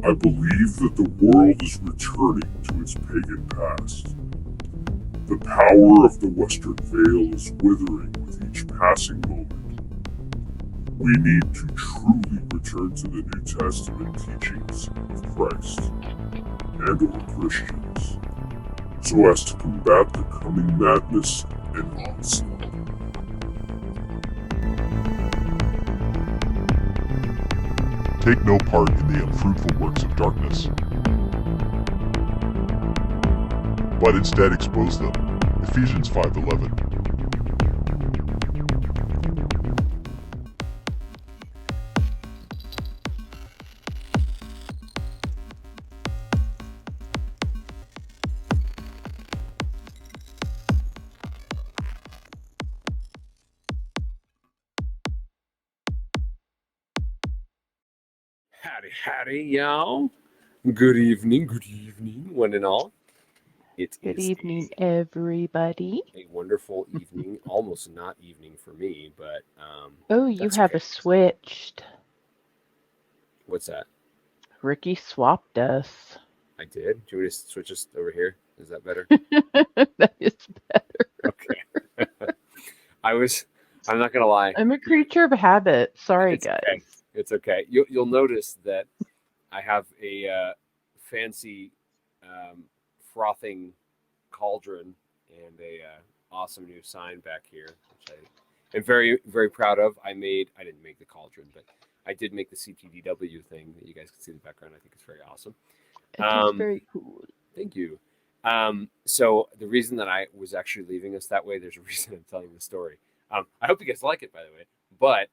I believe that the world is returning to its pagan past. The power of the Western Veil is withering with each passing moment. We need to truly return to the New Testament teachings of Christ and/or Christians, so as to combat the coming madness and onslaught. Take no part in the unfruitful works of darkness, but instead expose them. Ephesians 5:11. Howdy, y'all. Good evening, one and all. Good evening, everybody. A wonderful evening. Almost not evening for me, but you have a switched. What's that? Ricky swapped us. I did. Do you want to switch us over here? Is that better? That is better. Okay. I'm not gonna lie. I'm a creature of habit. Sorry, guys. Okay. It's okay. You'll notice that I have a fancy frothing cauldron and a awesome new sign back here, which I am very, very proud of. I didn't make the cauldron, but I did make the CTDW thing that you guys can see in the background. I think it's very awesome. It's very cool. Thank you. So the reason that I was actually leaving us that way, there's a reason I'm telling the story. I hope you guys like it, by the way. But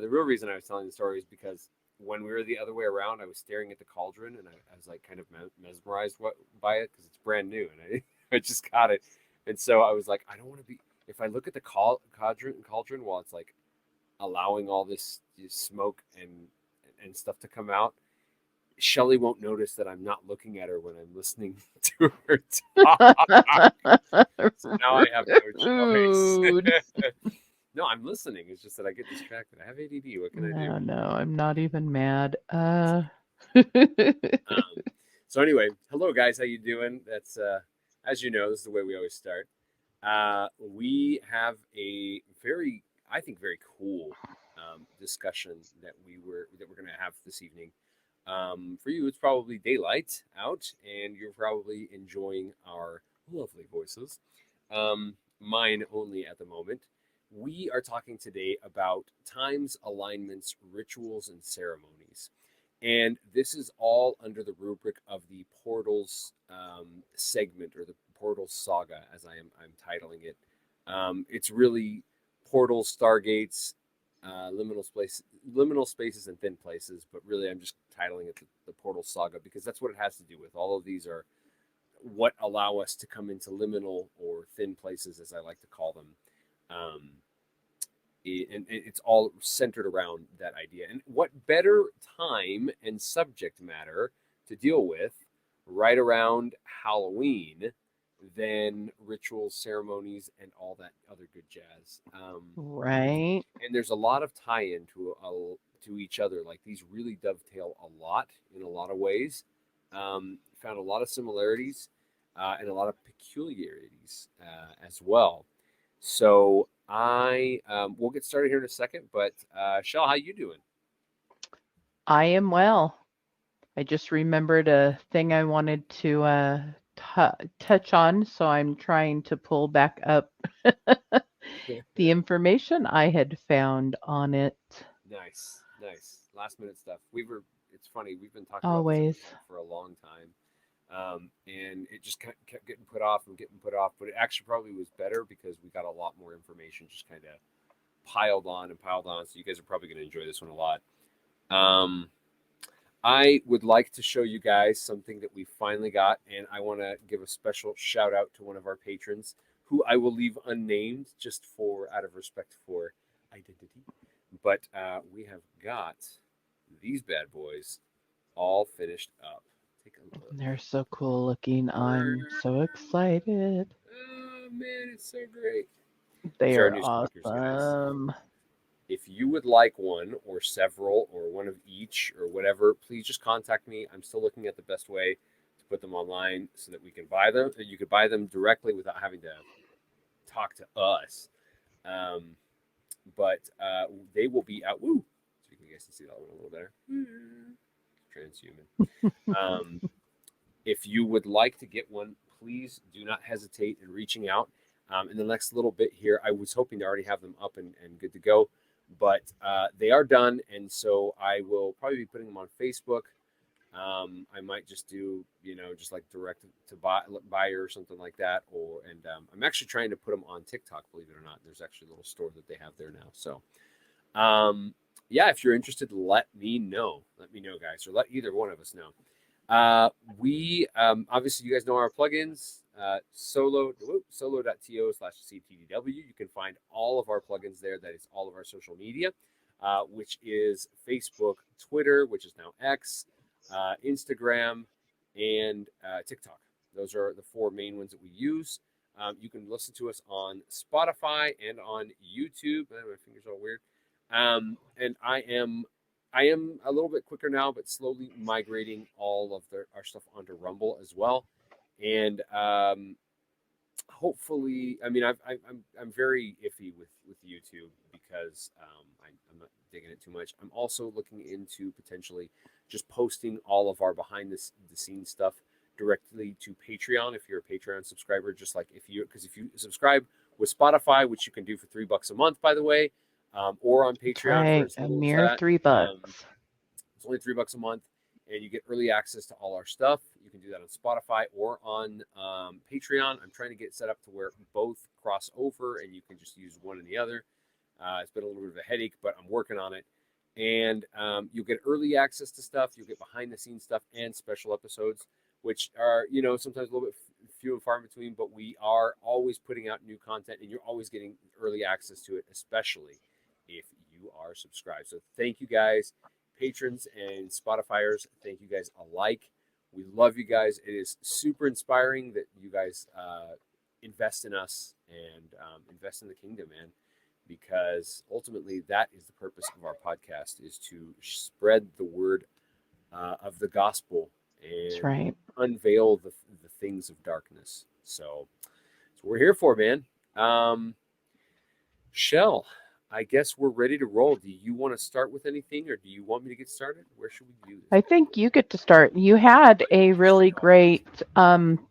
the real reason I was telling the story is because when we were the other way around, I was staring at the cauldron and I was like kind of mesmerized by it because it's brand new and I just got it. And so I was like, I don't want to be, if I look at the cauldron while it's like allowing all this smoke and stuff to come out, Shelly won't notice that I'm not looking at her when I'm listening to her talk. So now I have no choice. No, I'm listening. It's just that I get distracted. I have ADD. What can I do? No, I'm not even mad. So anyway, hello guys. How you doing? That's as you know, this is the way we always start. We have a very cool discussion that we're going to have this evening. For you, it's probably daylight out, and you're probably enjoying our lovely voices. Mine only at the moment. We are talking today about times, alignments, rituals, and ceremonies. And this is all under the rubric of the Portals segment, or the Portals Saga, as I'm titling it. It's really portals, stargates, liminal spaces, and thin places. But really, I'm just titling it the Portals Saga because that's what it has to do with. All of these are what allow us to come into liminal or thin places, as I like to call them. And it's all centered around that idea. And what better time and subject matter to deal with right around Halloween than rituals, ceremonies, and all that other good jazz. Right. And there's a lot of tie-in to each other. Like these really dovetail a lot in a lot of ways. Found a lot of similarities and a lot of peculiarities as well. So we'll get started here in a second, but Shell, how you doing? I am well. I just remembered a thing I wanted to touch on, so I'm trying to pull back up the information I had found on it. Nice. Last minute stuff. It's funny, we've been talking Always about this for a long time. And it just kept getting put off, but it actually probably was better because we got a lot more information just kind of piled on, so you guys are probably going to enjoy this one a lot. I would like to show you guys something that we finally got, and I want to give a special shout out to one of our patrons who I will leave unnamed just out of respect for identity. But we have got these bad boys all finished up. They're so cool looking. I'm so excited. Oh man, it's so great. They are awesome. If you would like one or several or one of each or whatever, please just contact me. I'm still looking at the best way to put them online so that we can buy them. You could buy them directly without having to talk to us. But they will be out. Woo! So you guys can see that one a little better. Transhuman. If you would like to get one, please do not hesitate in reaching out. In the next little bit here, I was hoping to already have them up and good to go, but they are done, and so I will probably be putting them on Facebook. I might just do, just like direct to buy or something like that, and I'm actually trying to put them on TikTok, believe it or not. There's actually a little store that they have there now. So, yeah, if you're interested, let me know. Let me know, guys, or let either one of us know. We obviously, you guys know our plugins, solo.to/CTDW. You can find all of our plugins there. That is all of our social media, which is Facebook, Twitter, which is now X, Instagram, and TikTok. Those are the 4 main ones that we use. You can listen to us on Spotify and on YouTube. My fingers are all weird. And I am a little bit quicker now, but slowly migrating all of our stuff onto Rumble as well. And hopefully, I mean, I'm very iffy with YouTube because I'm not digging it too much. I'm also looking into potentially just posting all of our behind the scenes stuff directly to Patreon. If you're a Patreon subscriber, just like if you subscribe with Spotify, which you can do for $3 a month, by the way. Or on Patreon for as a little mere as that. $3. It's only $3 a month, and you get early access to all our stuff. You can do that on Spotify or on Patreon. I'm trying to get it set up to where both cross over, and you can just use one and the other. It's been a little bit of a headache, but I'm working on it. And you'll get early access to stuff. You'll get behind-the-scenes stuff and special episodes, which are, sometimes a little bit few and far in between, but we are always putting out new content, and you're always getting early access to it, especially if you are subscribed. So thank you guys, patrons and Spotifyers. Thank you guys alike. We love you guys. It is super inspiring that you guys invest in us and invest in the kingdom, man, because ultimately that is the purpose of our podcast, is to spread the word of the gospel and That's right. unveil the things of darkness. So that's what we're here for, man. Shell, I guess we're ready to roll. Do you want to start with anything, or do you want me to get started? Where should we do this? I think you get to start. You had a really great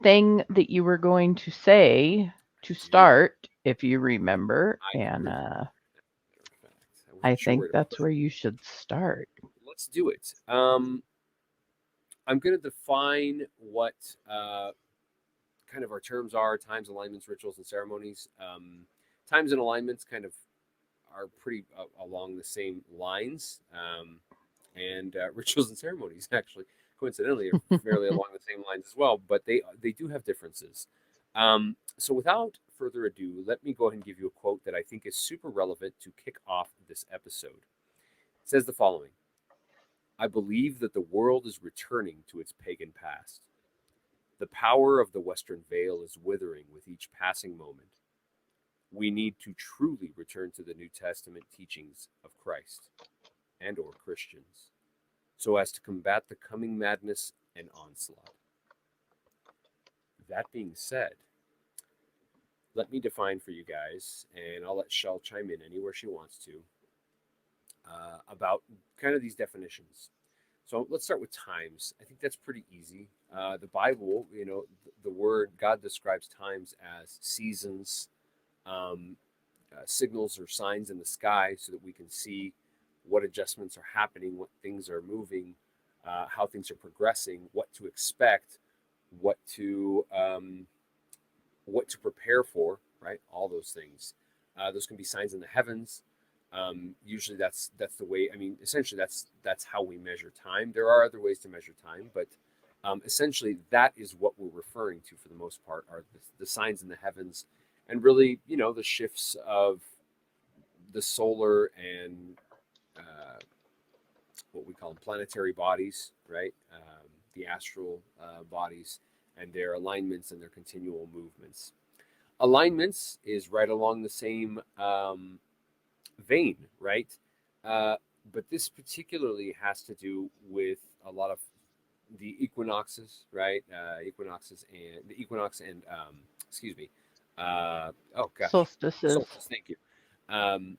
thing that you were going to say to start, if you remember, and I think that's where you should start. Let's do it. I'm going to define what kind of our terms are: times, alignments, rituals, and ceremonies. Times and alignments kind of are pretty along the same lines, and rituals and ceremonies actually, coincidentally, are fairly along the same lines as well, but they do have differences. So without further ado, let me go ahead and give you a quote that I think is super relevant to kick off this episode. It says the following: "I believe that the world is returning to its pagan past. The power of the Western veil is withering with each passing moment. We need to truly return to the New Testament teachings of Christ and or Christians, so as to combat the coming madness and onslaught." That being said, let me define for you guys, and I'll let Shell chime in anywhere she wants to, about kind of these definitions. So let's start with times. I think that's pretty easy. The Bible, the word, God describes times as seasons, signals or signs in the sky so that we can see what adjustments are happening, what things are moving, how things are progressing, what to expect, what to prepare for, right? All those things. Those can be signs in the heavens. Usually that's the way, essentially that's how we measure time. There are other ways to measure time, but essentially that is what we're referring to for the most part, are the signs in the heavens, and really, the shifts of the solar and what we call them planetary bodies, right? The astral bodies and their alignments and their continual movements. Alignments is right along the same vein, right? But this particularly has to do with a lot of the equinoxes, right? The equinox and excuse me. Oh gosh, Solstices. solstice. Thank you. Um,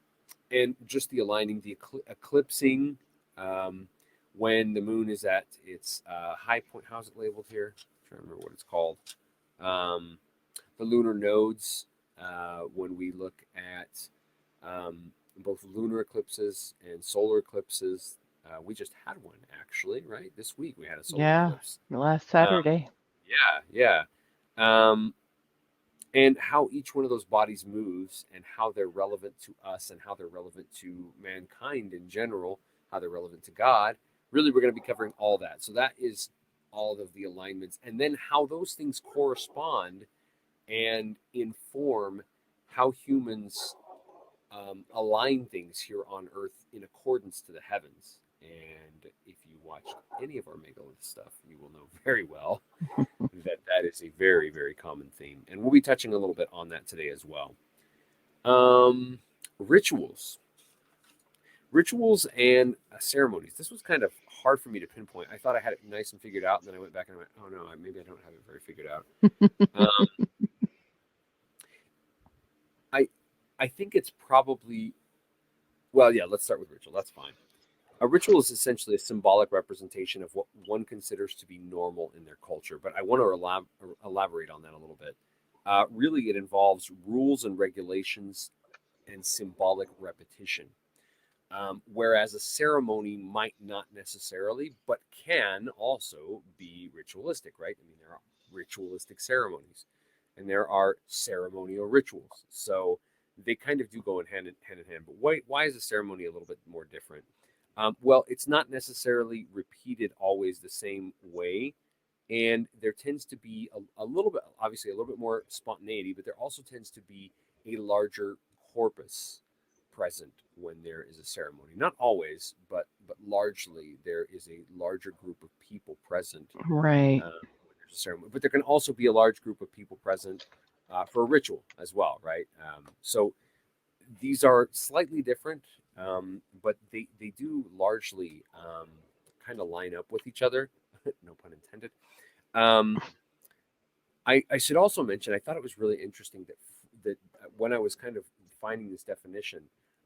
and just the aligning, the eclipsing, um, when the moon is at its high point. How's it labeled here? I'm trying to remember what it's called. Um, the lunar nodes. When we look at both lunar eclipses and solar eclipses, we just had one actually, right? This week we had a solar Yeah, eclipse. last Um, Saturday. yeah, yeah. And how each one of those bodies moves and how they're relevant to us and how they're relevant to mankind in general, how they're relevant to God. Really, we're going to be covering all that. So that is all of the alignments, and then how those things correspond and inform how humans align things here on Earth in accordance to the heavens. And if you watched any of our megalith stuff, you will know very well that that is a very, very common theme. And we'll be touching a little bit on that today as well. Rituals. Rituals and ceremonies. This was kind of hard for me to pinpoint. I thought I had it nice and figured out, and then I went back and I went, oh no, maybe I don't have it very figured out. Um, I I think it's probably, well, yeah, let's start with ritual. That's fine. A ritual is essentially a symbolic representation of what one considers to be normal in their culture, but I want to elaborate on that a little bit. Really, it involves rules and regulations and symbolic repetition. Whereas a ceremony might not necessarily, but can also be ritualistic, right? I mean, there are ritualistic ceremonies and there are ceremonial rituals. So they kind of do go in hand in hand. But why is a ceremony a little bit more different? Well, it's not necessarily repeated always the same way. And there tends to be a little bit, obviously, a little bit more spontaneity, but there also tends to be a larger corpus present when there is a ceremony. Not always, but largely there is a larger group of people present Right. when there's a ceremony. But there can also be a large group of people present for a ritual as well, right? So these are slightly different, but they do largely kind of line up with each other. No pun intended. Um, I should also mention I thought it was really interesting that when I was kind of finding this definition,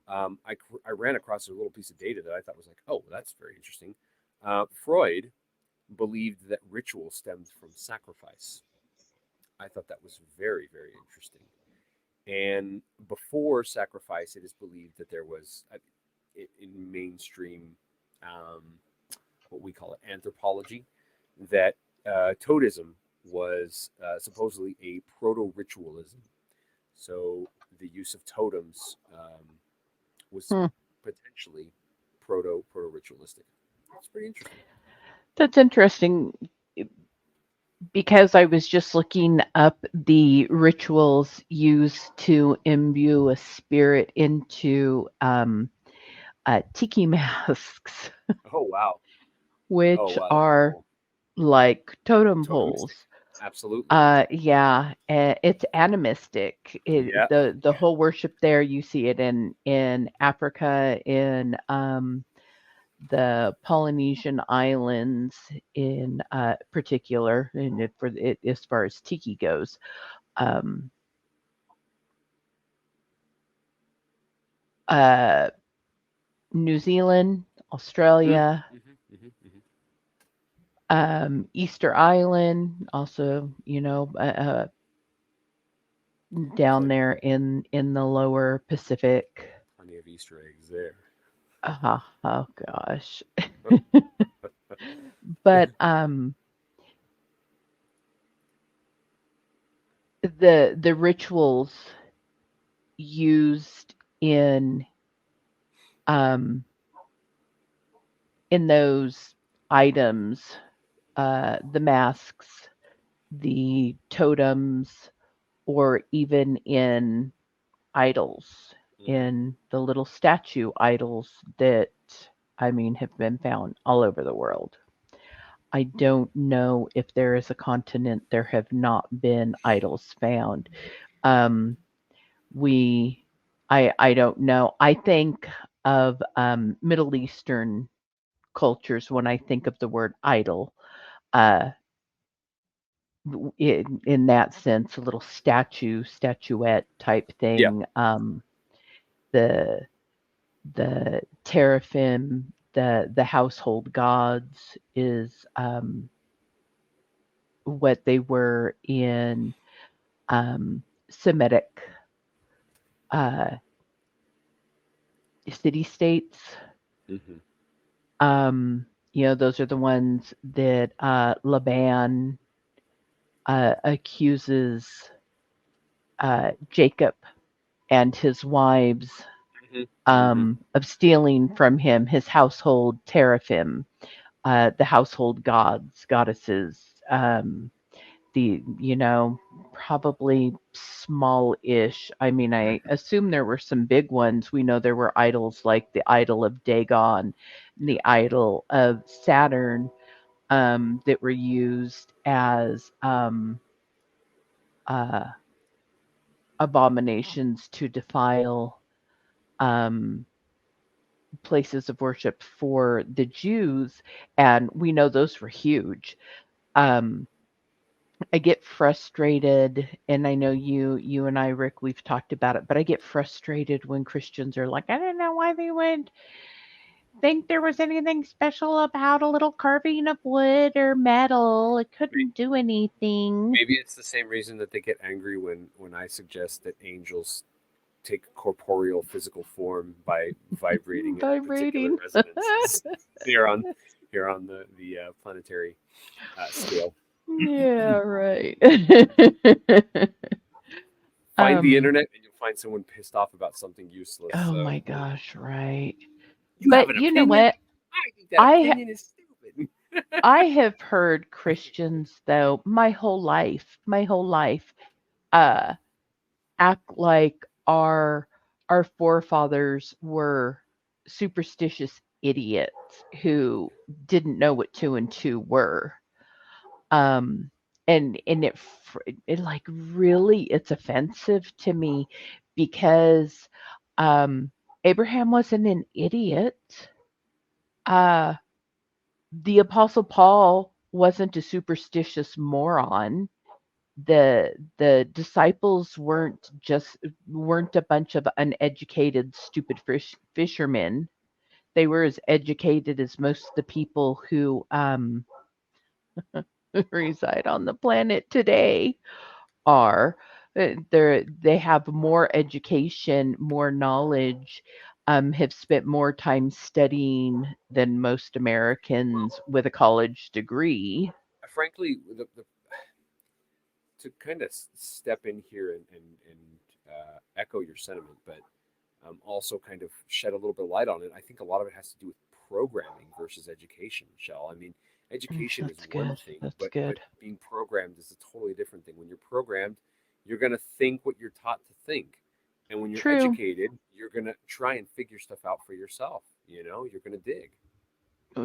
I ran across a little piece of data that I thought was like, oh, that's very interesting. Freud believed that ritual stemmed from sacrifice. I thought that was very, very interesting. And before sacrifice, it is believed that there was in mainstream, um, what we call it, anthropology, that totemism was supposedly a proto-ritualism. So the use of totems was Hmm. potentially proto-ritualistic. It's pretty interesting. That's interesting because I was just looking up the rituals used to imbue a spirit into tiki masks, Oh wow! Oh which wow, that's are cool. like totem Totemistic, poles. absolutely. Yeah, it's animistic. Yeah, The whole worship there, you see it in Africa, in the Polynesian islands, in particular, and for it as far as tiki goes. Um, uh, New Zealand, mm, Australia, Easter Island, also, down plenty, there in the lower Pacific. plenty of Easter eggs there. Oh gosh. But the rituals used um in those items, the masks, the totems, or even in idols, Mm-hmm. in the little statue idols that, I mean, have been found all over the world. I don't know if there is a continent there have not been idols found. Um, we I don't know. I think of Middle Eastern cultures when I think of the word idol. Uh, in that sense, a little statuette type Yeah. thing. The the teraphim, the household gods is what they were in Semitic uh, city states. Hmm. Those are the ones that Laban accuses Jacob and his wives Hmm. Hmm. of stealing from him his household teraphim, the household gods, goddesses, probably small-ish. I mean, I assume there were some big ones. We know there were idols like the idol of Dagon and Yeah. the idol of Saturn that were used as uh, abominations to defile um, places of worship for the Jews, and we know those were huge. Um, I get frustrated, and I know you and I, Rick, we've talked about it, but I get frustrated when Christians are like, I don't know why they would think there was anything special about a little carving of wood or metal. It couldn't do anything. Maybe it's the same reason that they get angry when I suggest that angels take corporeal physical form by vibrating at particular Vibrating. resonances here on the planetary scale. Yeah, right. Find the um, internet and you'll find someone pissed off about something useless. oh So my gosh, right. you have But an you know opinion? what? I think that I opinion is stupid. I have heard Christians though my whole life, uh, act like our forefathers were superstitious idiots who didn't know what two and two were. Um, and it like really it's offensive to me because um, Abraham wasn't an idiot. Uh, the Apostle Paul wasn't a superstitious moron. The disciples weren't a bunch of uneducated stupid fishermen. They were as educated as most of the people who reside on the planet today are. They have more education, more knowledge, have spent more time studying than most Americans with a college degree. Frankly, to kind of step in here and echo your sentiment, but also kind of shed a little bit of light on it. I think a lot of it has to do with programming versus education, Michelle. I mean, education is That's one good. thing, That's but good. being programmed is a totally different thing. When you're programmed, you're going to think what you're taught to think. And when you're True. educated, you're going to try and figure stuff out for yourself. You're going to dig.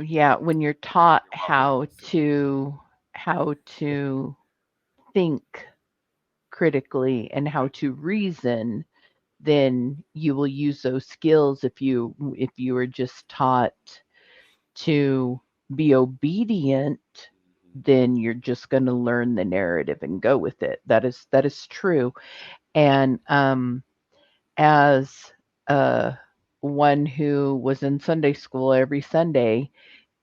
Yeah, when you're taught You're welcome. how to think critically and how to reason, then you will use those skills. If you were just taught to be obedient, then you're just going to learn the narrative and go with it. That is true. And as uh, one who was in Sunday school every Sunday,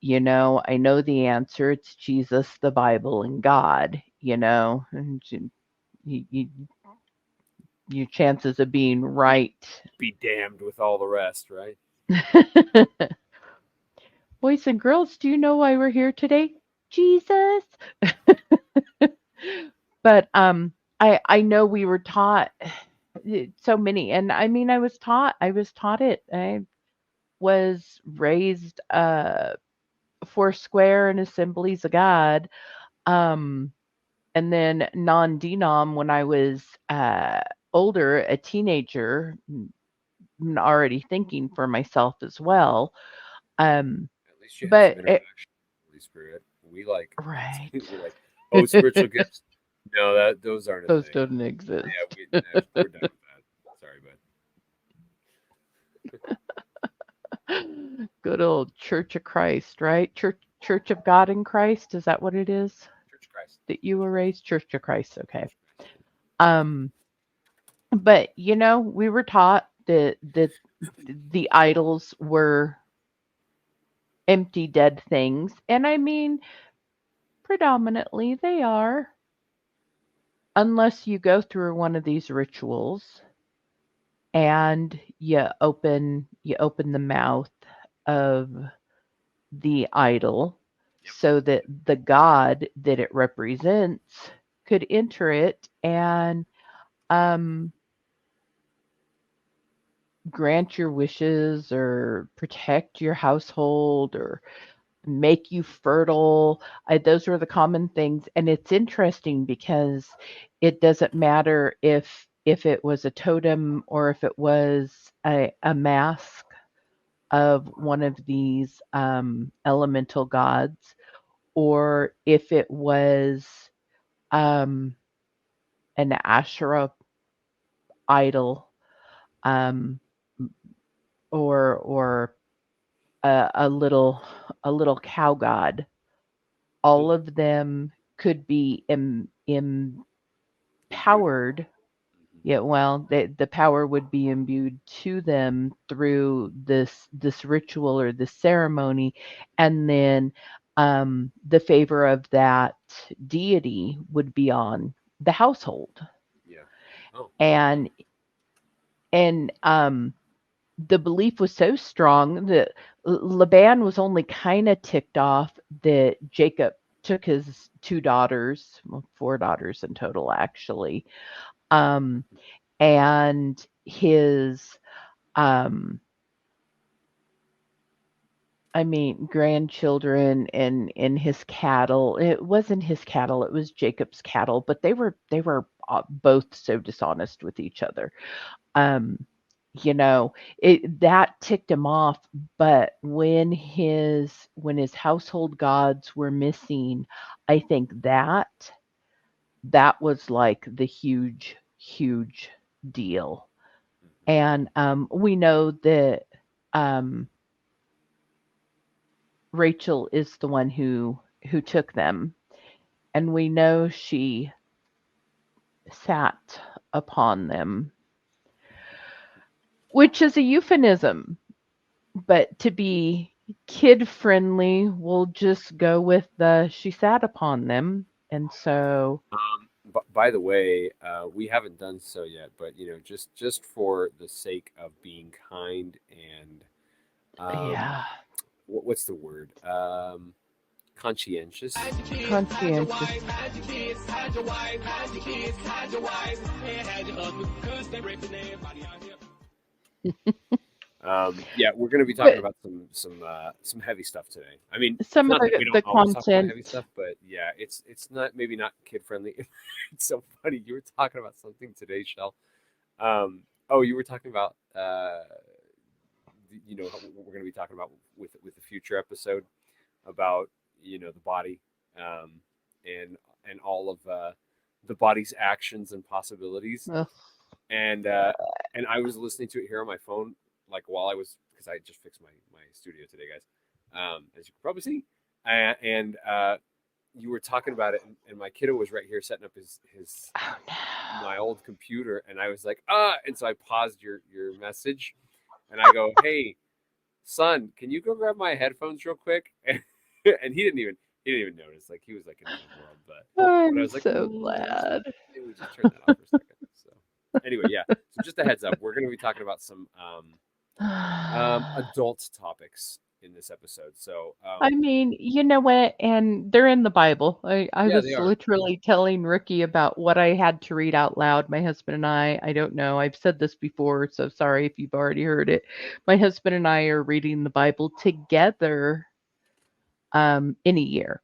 I know the answer. It's Jesus, the Bible, and God. And you, your chances of being right. Be damned with all the rest, right? Boys and girls, do you know why we're here today? Jesus. But I know we were taught so many, and I mean I was taught it. I was raised four square and Assemblies of God. Um and then non-denom when I was older, a teenager, already thinking for myself as well. Um At least you had some but interaction with the Holy Spirit. We like right. we're like, oh, spiritual gifts. No, that those aren't a Those thing. don't exist. Yeah, we're done with that. Sorry, bud. Good old Church of Christ, right? Church of God in Christ. Is that what it is Church of Christ. that you were raised? Church of Christ. Okay. Church of Christ. Um, but we were taught that the idols were empty, dead things, and I mean, predominantly they are, unless you go through one of these rituals and you open the mouth of the idol so that the god that it represents could enter it and um, grant your wishes or protect your household or make you fertile. Those are the common things, and it's interesting because it doesn't matter if it was a totem or if it was a mask of one of these elemental gods, or if it was um, an Asherah idol, um, or a little cow god. All of them could be empowered. Yeah, well, the power would be imbued to them through this ritual or this ceremony, and then the favor of that deity would be on the household. Yeah. Oh. And the belief was so strong that Laban was only kind of ticked off that Jacob took his two daughters, well, four daughters in total, actually, and his, um, grandchildren and his cattle. It wasn't his cattle; it was Jacob's cattle. But they were both so dishonest with each other. Um, that ticked him off. But when his household gods were missing, I think that was like the huge, huge deal. And we know that um, Rachel is the one who took them, and we know she sat upon them, which is a euphemism. But to be kid friendly, we'll just go with the she sat upon them. And so, By the way, we haven't done so yet, but just for the sake of being kind and yeah, what's the word? Conscientious. conscientious. Yeah, we're going to be talking But about some heavy stuff today. I mean, it's some of not that we the don't always talk about content, heavy stuff, but yeah, it's not maybe not kid friendly. It's so funny. You were talking about something today, Shell. Oh, you were talking about what we're going to be talking about with the future episode about the body, and all of the body's actions and possibilities. ugh, And I was listening to it here on my phone, like while I was, because I just fixed my studio today, guys, as you can probably see, and you were talking about it, and my kiddo was right here setting up his oh no. my old computer, and I was like, and so I paused your message, and I go, hey, son, can you go grab my headphones real quick? And he didn't even notice, like he was like in his own world, but I I'm was like, so glad. maybe we just turn that off for a second. So anyway, yeah. So just a heads up, we're going to be talking about some adult topics in this episode. So I mean, you know what? And they're in the Bible. I yeah, they was are. literally telling Ricky about what I had to read out loud. My husband and I don't know. I've said this before, so sorry if you've already heard it. My husband and I are reading the Bible together in a year.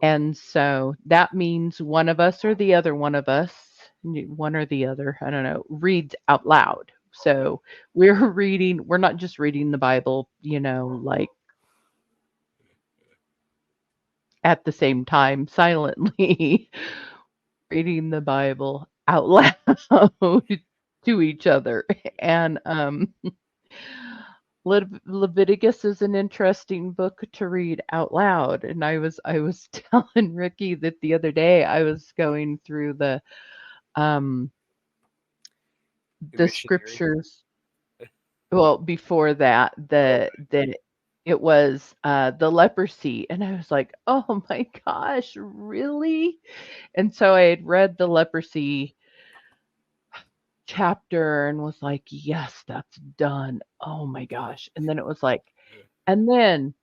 And so that means one of us or the other one of us, one or the other, I don't know, reads out loud. So we're not just reading the Bible, like at the same time silently reading the Bible out loud to each other. And Leviticus is an interesting book to read out loud, and I was telling Ricky that the other day I was going through um the Missionary. scriptures. Well, before that, it was the leprosy, and I was like, oh my gosh, really? And so I had read the leprosy chapter and was like, yes, that's done. Oh my gosh. And then it was like, and then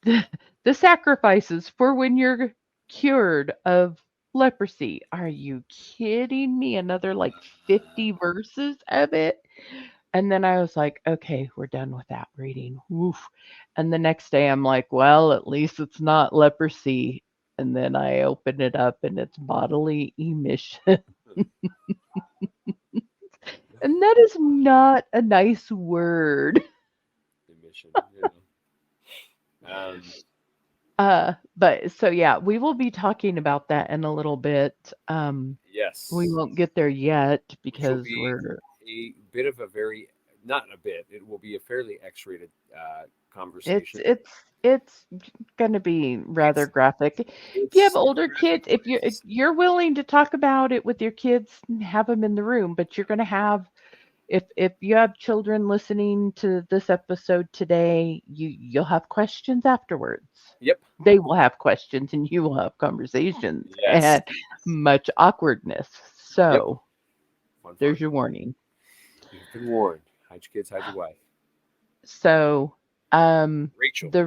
the sacrifices for when you're cured of leprosy. Are you kidding me? Another like 50 verses of it. And then I was like, okay, we're done with that reading. Woof. And the next day I'm like, well, at least it's not leprosy. And then I open it up and it's bodily emission. And that is not a nice word. Emission. Yeah. But so yeah, we will be talking about that in a little bit. Yes. We won't get there yet Which will because be we're a bit of a very, not a bit, it will be a fairly X-rated it's conversation. it's going to be rather It's graphic. If you have it's older graphic, kids, but if it's you're willing to talk about it with your kids, have them in the room, but you're going to have if you have children listening to this episode today, you'll have questions afterwards. yep. They will have questions and you will have conversations Yes. and much awkwardness. Yep. So Fun. there's your warning. You've been warned. Hide your kids, hide your wife. So Rachel. the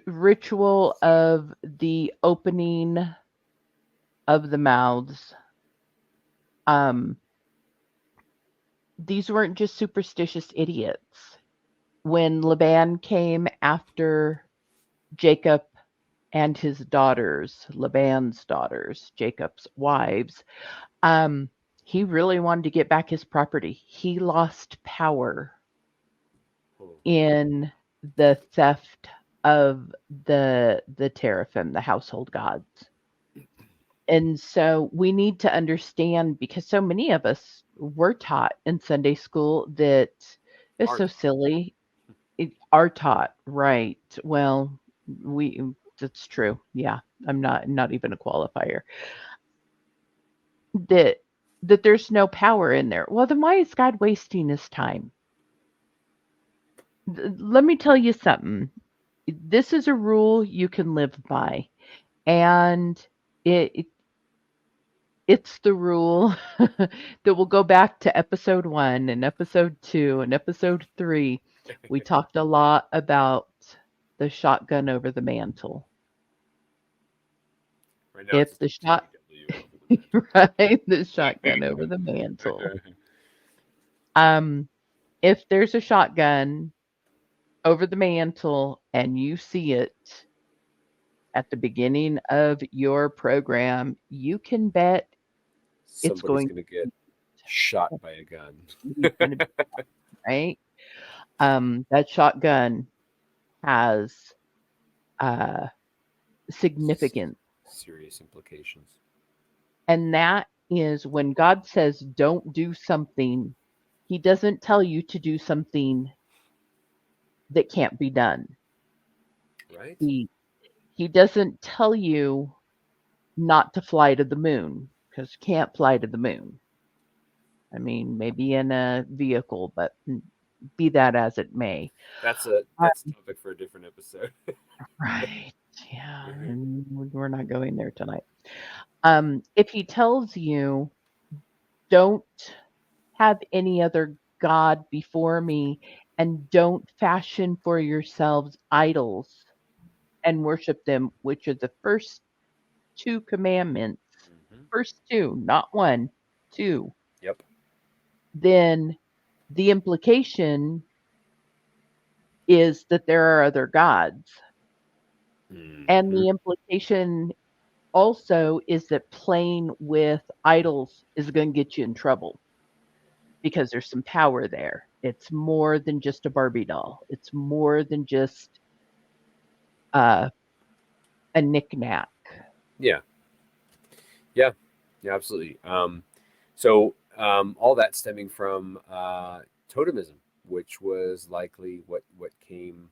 ritual of the opening of the mouths, these weren't just superstitious idiots. When Laban came after Jacob and his daughters, Laban's daughters, Jacob's wives, he really wanted to get back his property. He lost power in the theft of the teraphim, the household gods. And so we need to understand, because so many of us were taught in Sunday school that it's so silly. Are taught, right? Well, that's true. Yeah, I'm not even a qualifier. That there's no power in there. Well, then why is God wasting his time? Let me tell you something. This is a rule you can live by, and it it's the rule that will go back to episode 1 and episode 2 and episode 3. We talked a lot about the shotgun over the mantle. Right now, If it's the CTDW over the mantle. right, the shotgun over the mantle. If there's a shotgun over the mantle and you see it at the beginning of your program, you can bet it's Somebody's going going to get shot by a gun. it's going to be right. That shotgun has significance, Serious implications. and that is when God says don't do something, he doesn't tell you to do something that can't be done. Right? He doesn't tell you not to fly to the moon, because you can't fly to the moon. I mean, maybe in a vehicle, but be that as it may. That's a topic for a different episode. Right. Yeah. And we're not going there tonight. If he tells you, don't have any other God before me, and don't fashion for yourselves idols and worship them, which are the first 2 commandments. First 2, not 1, 2. Yep. Then the implication is that there are other gods. And the implication also is that playing with idols is going to get you in trouble, because there's some power there. It's more than just a Barbie doll. It's more than just a knickknack. Yeah. Yeah. Yeah, absolutely. So all that stemming from totemism, which was likely what came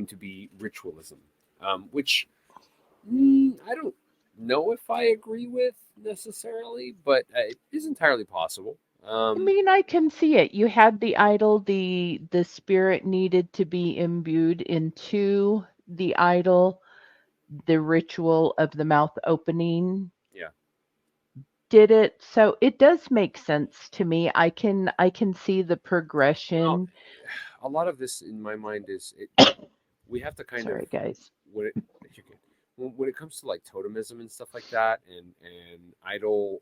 to be ritualism, which I don't know if I agree with necessarily, but it is entirely possible. I mean, I can see it. You had the idol, the spirit needed to be imbued into the idol, the ritual of the mouth opening Yeah. did it. So it does make sense to me. I can see the Well, progression. a lot of this in my mind is we have to kind of Sorry, guys. when it you can when it comes to like totemism and stuff like that, and idol,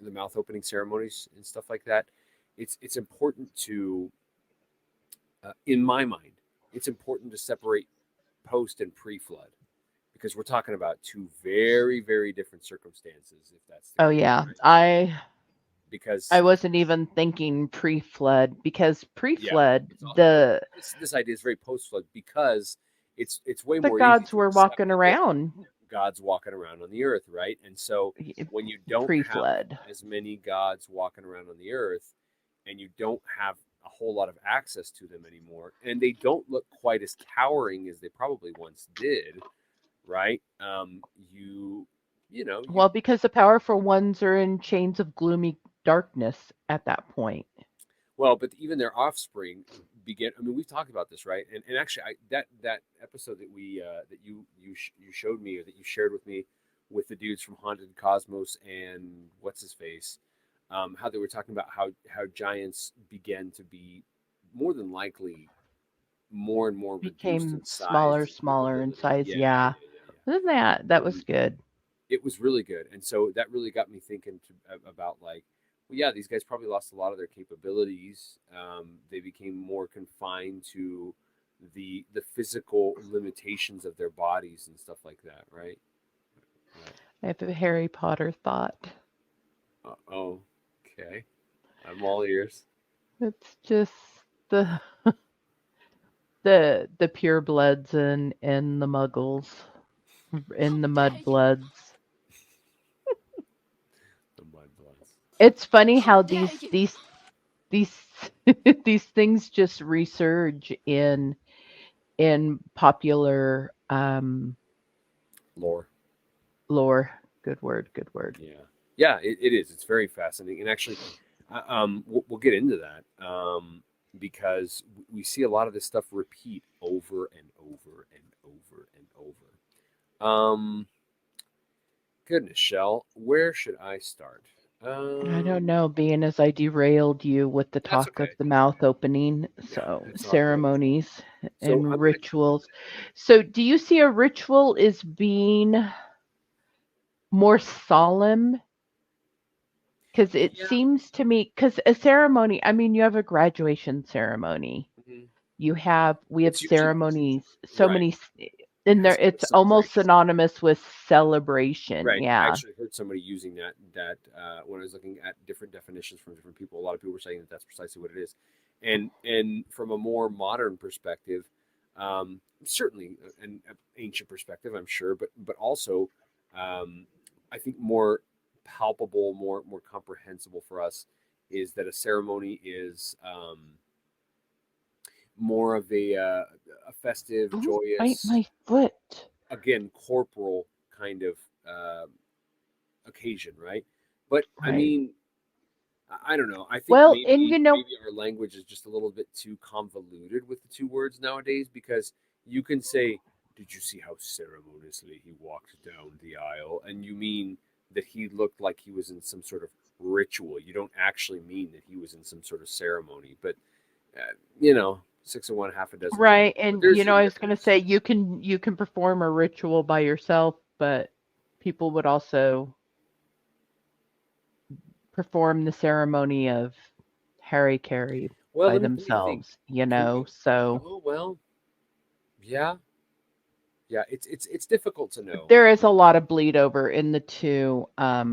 the mouth opening ceremonies and stuff like that. It's important to in my mind, it's important to separate post and pre-flood because we're talking about two very, very different circumstances, if that's the Oh case, yeah. right? I Because wasn't even thinking pre-flood because yeah, pre-flood it's all, but the this idea is very post-flood because it's way the more easy gods to were accept walking that there are around gods walking around on the earth, right? And so when you don't have pre-flood. as many gods walking around on the earth, and you don't have a whole lot of access to them anymore, and they don't look quite as towering as they probably once did, right? You know, you Well, because the powerful ones are in chains of gloomy darkness at that point. well, but even their offspring began. I mean, we've talked about this, right? And actually, that episode that you showed me or that you shared with me with the dudes from Haunted Cosmos and what's his face, how they were talking about how giants began to be more than likely more and more reduced Became in size smaller, and smaller in capability. size. Yeah, Yeah. yeah, yeah, Isn't that yeah. was good. It was really good, and so that really got me thinking about like, well, yeah, these guys probably lost a lot of their capabilities. They became more confined to the physical limitations of their bodies and stuff like that, right? Right. I have a Harry Potter thought. Oh, okay. I'm all ears. It's just the the pure bloods and the muggles and the mudbloods. The mud bloods. It's funny how these these things just resurge in popular Lore. lore. Good word, good word. Yeah, yeah, it is. It's very fascinating, and actually, we'll get into that because we see a lot of this stuff repeat over and over and over and over. Goodness, Shell, where should I start? I don't Um, know, being as I derailed you with the that's talk okay. of the mouth opening, Yeah, so it's all good. ceremonies So and I'm gonna. rituals. So do you see a ritual as being more solemn? Because it Yeah. seems to me, because a ceremony, I mean, you have a graduation ceremony. Mhm. We have It's usually ceremonies, so right. many, It and has there, to do with it's almost celebration. synonymous with celebration. Right. I Yeah. actually heard somebody using that when I was looking at different definitions from different people. A lot of people were saying that that's precisely what it is, and from a more modern perspective, certainly an ancient perspective, I'm sure, but also, I think more palpable, more comprehensible for us is that a ceremony is more of a festive, Don't bite joyous, my foot. again corporal kind of uh, occasion, right? But I Right. mean, I don't know. I think Well, and maybe our language is just a little bit too convoluted with the two words nowadays because you can say, "Did you see how ceremoniously he walked down the aisle?" And you mean that he looked like he was in some sort of ritual. You don't actually mean that he was in some sort of ceremony. But you know, six of one, half a dozen of the other. right, But and there's a I was gonna difference. say you can perform a ritual by yourself, but people would also perform the ceremony of Harry Carey Well, by let me think. themselves, Can we? so Oh well, yeah, yeah. It's difficult to know. there is a lot of bleed over in the two,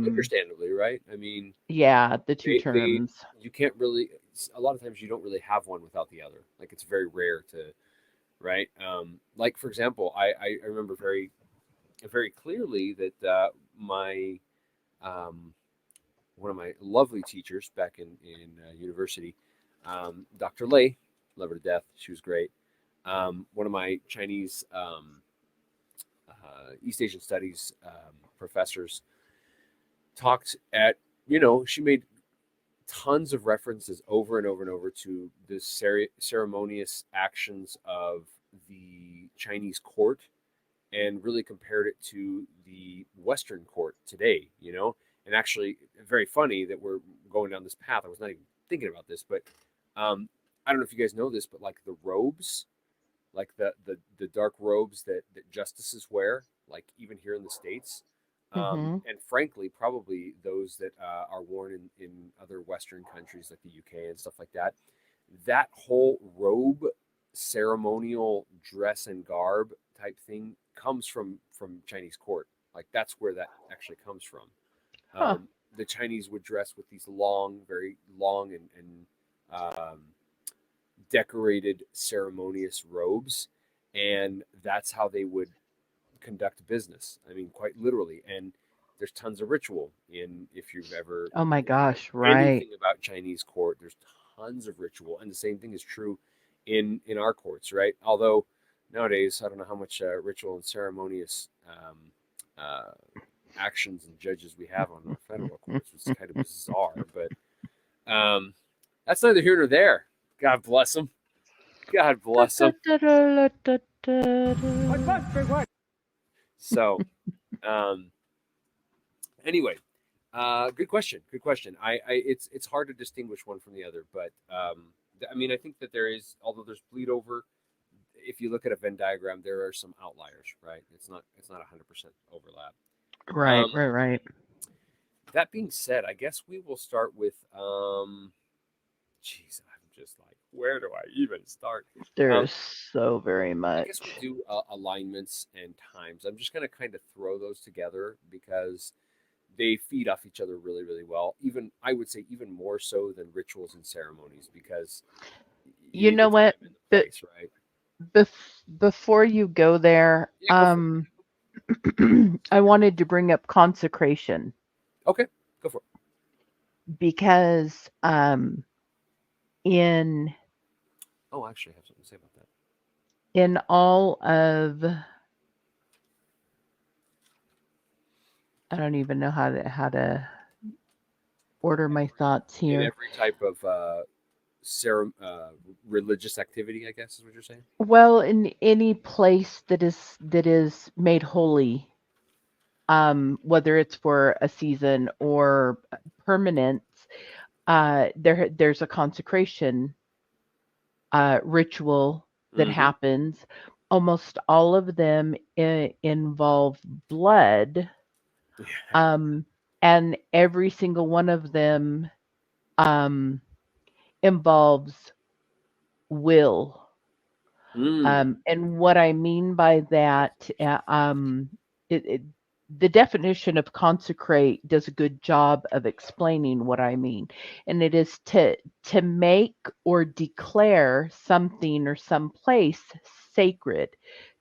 Understandably, right? I mean, yeah, the two they terms. you can't really. A lot of times you don't really have one without the other. Like it's very rare to, right? Like for example, I remember very clearly that my um, one of my lovely teachers back in university, Dr. Lei, love her to death. She was great. One of my Chinese East Asian Studies professors talked at, she made tons of references over and over and over to the ceremonious actions of the Chinese court, and really compared it to the Western court today, and actually very funny that we're going down this path. I was not even thinking about this, but I don't know if you guys know this, but like the robes, like the dark robes that justices wear, like even here in the States, and frankly, probably those that are worn in other Western countries like the UK and stuff like that. That whole robe, ceremonial dress and garb type thing comes from Chinese court. Like that's where that actually comes from. Huh. The Chinese would dress with these long, very long and decorated ceremonious robes, and that's how they would conduct business. I mean, quite literally. And there's tons of ritual if you've ever Oh my gosh, read right. anything about Chinese court, there's tons of ritual, and the same thing is true in our courts, right? Although nowadays I don't know how much ritual and ceremonious actions and judges we have on our federal courts, which is kind of bizarre, but that's neither here nor there. God bless them. God bless them. So, anyway, good question. Good question. It's hard to distinguish one from the other, but I mean, I think that there is, although there's bleed over. If you look at a Venn diagram, there are some outliers, right? It's not 100% overlap. Right. That being said, I guess we will start with geez, I'm just like, where do I even start? There's so very much. I guess we'll do alignments and times. I'm just going to kind of throw those together because they feed off each other really, really well. Even, I would say, even more so than rituals and ceremonies, because you know what? Place, right? Before you go there, Yeah, I wanted to bring up consecration. Okay, go for it. Because in oh, I actually have something to say about that. In all of, I don't even know how to order my thoughts here. In every type of religious activity, I guess is what you're saying. Well, in any place that is made holy, whether it's for a season or permanence, there's a consecration ritual that happens. Almost all of them involve blood, and every single one of them involves will. And what I mean by that, the definition of consecrate does a good job of explaining what I mean. And it is to make or declare something or some place sacred,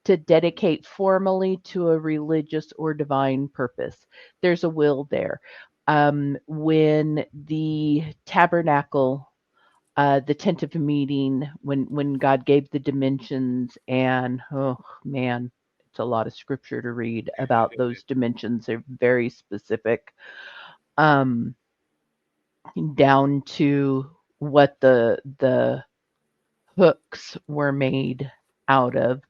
to dedicate formally to a religious or divine purpose. There's a will there. When the tabernacle, the tent of meeting, when God gave the dimensions, and oh man, it's a lot of scripture to read about those dimensions. They're very specific, down to what the hooks were made out of.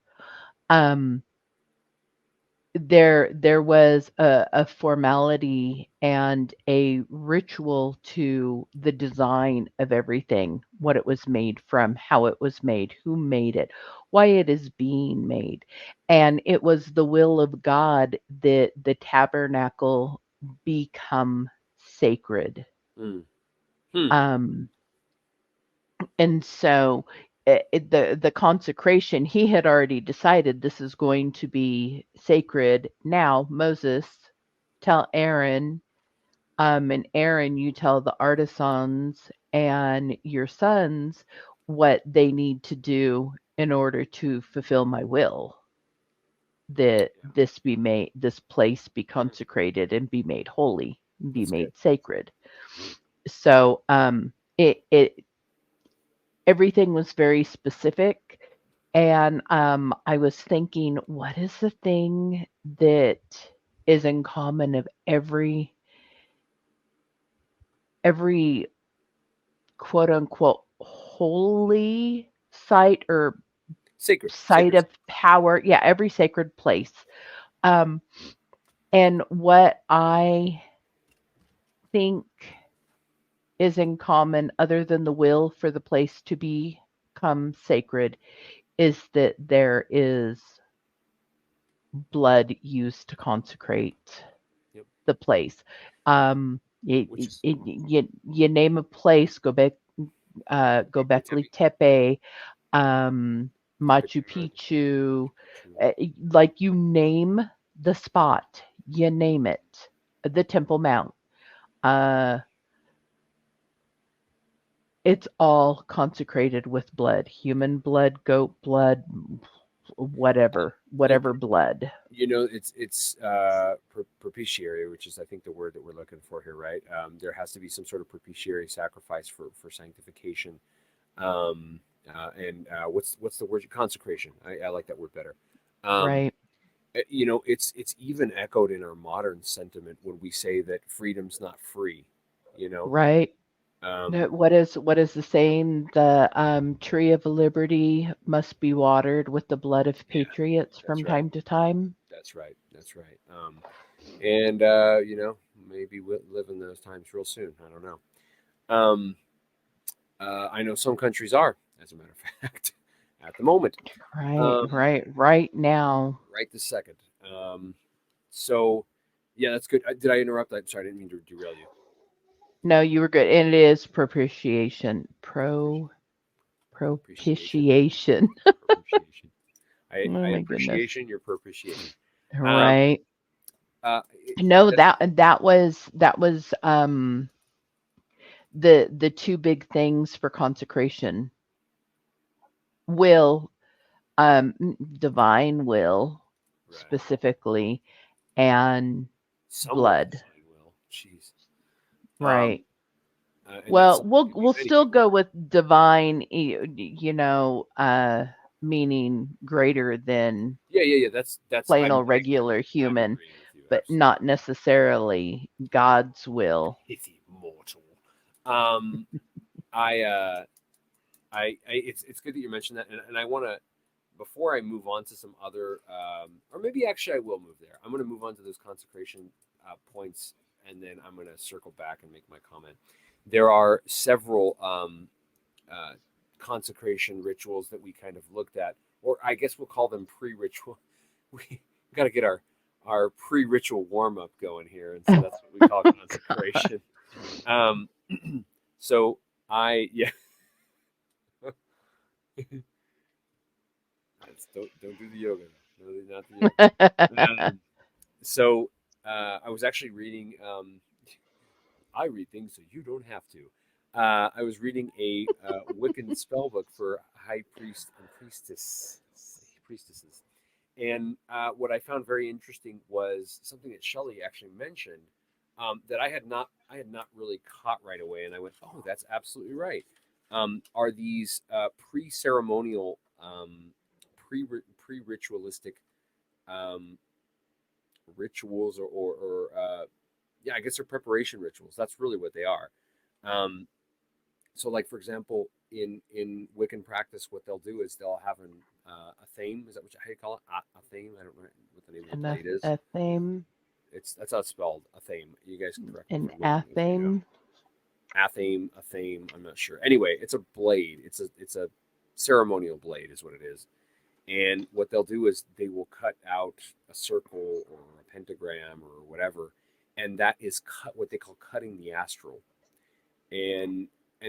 There was a formality and a ritual to the design of everything, what it was made from, how it was made, who made it, why it is being made. And it was the will of God that the tabernacle become sacred. And so the consecration, he had already decided this is going to be sacred. Now, Moses, tell Aaron, and Aaron, you tell the artisans and your sons what they need to do in order to fulfill my will, that this place be consecrated and be made holy, be made sacred. So it everything was very specific. And I was thinking, what is the thing that is in common of every quote unquote holy site or Sacred, site sacred. of power? Yeah, every sacred place. Um, and what I think is in common, other than the will for the place to become sacred, is that there is blood used to consecrate Yep. the place. Which is You name a place, Gobekli Tepe, Tepe, um, Tepe Machu Terra, Picchu, Picchu. uh, like you name the spot, you name it, the Temple Mount. Uh, it's all consecrated with blood, human blood, goat blood, Yep. whatever blood. It's propitiatory, which is I think the word that we're looking for here, right? There has to be some sort of propitiatory sacrifice for sanctification. And what's the word? Consecration. I like that word better. Um, Right, it's even echoed in our modern sentiment when we say that freedom's not free. You know, right. No, um, what is the saying? The tree of liberty must be watered with the blood of yeah, patriots that's from right. time to time. That's right. That's right. And maybe we'll live in those times real soon. I don't know. Um, I know some countries are, as a matter of fact, at the moment. Right, Um, right now. right this second. So, yeah, that's good. Did I interrupt? I'm sorry, I didn't mean to derail you. No, you were good. And it is propitiation. Appreciation. Propitiation. Propitiation. Oh I my goodness. appreciation your propitiation. Um, Right. uh, No, that's that was the two big things for consecration. Will, divine will right. specifically, and Somewhat blood. divine will. Jeez. Um, Right. and that Well, somewhat we'll could be we'll many still people. go with divine, meaning greater than Yeah. That's. plain old regular I'm human, agreeing with you but absolutely. not necessarily God's will. Pithy mortal. Um, I it's good that you mentioned that, and I want to before I move on to some other, or maybe actually I will move there. I'm going to move on to those consecration points, and then I'm going to circle back and make my comment. There are several uh, consecration rituals that we kind of looked at, or I guess we'll call them pre-ritual. We got to get our pre-ritual warm-up going here, and so that's what we call God. consecration. Um, so yeah. Don't do the yoga. No, not the yoga. Um, so I was actually reading. I read things so you don't have to. I was reading a Wiccan spell book for high priest and priestesses, and what I found very interesting was something that Shelley actually mentioned that I had not really caught right away, and I went, oh, that's absolutely right. Are these pre-ceremonial, pre-ritualistic um, rituals or yeah, I guess they're preparation rituals. That's really what they are. Um, so, like for example, in Wiccan practice, what they'll do is they'll have a theme. Is that how you call it? A theme. I don't know what the name of the An blade is. athame, That's how it's spelled. A theme. You guys can correct me if an I'm wrong if you know. athame. Athame, a theme. I'm not sure. Anyway, it's a blade. It's a ceremonial blade, is what it is. And what they'll do is they will cut out a circle or a pentagram or whatever, and that is what they call cutting the astral. And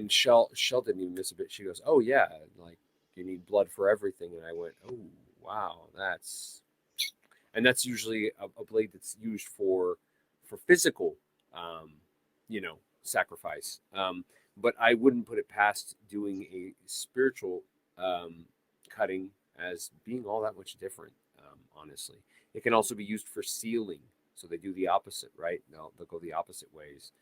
Shell didn't even miss a bit. She goes, "Oh yeah, like you need blood for everything." And I went, "Oh wow, that's usually a blade that's used for physical, um, sacrifice. But I wouldn't put it past doing a spiritual cutting as being all that much different. Honestly, it can also be used for sealing. So they do the opposite, right? They'll go the opposite ways.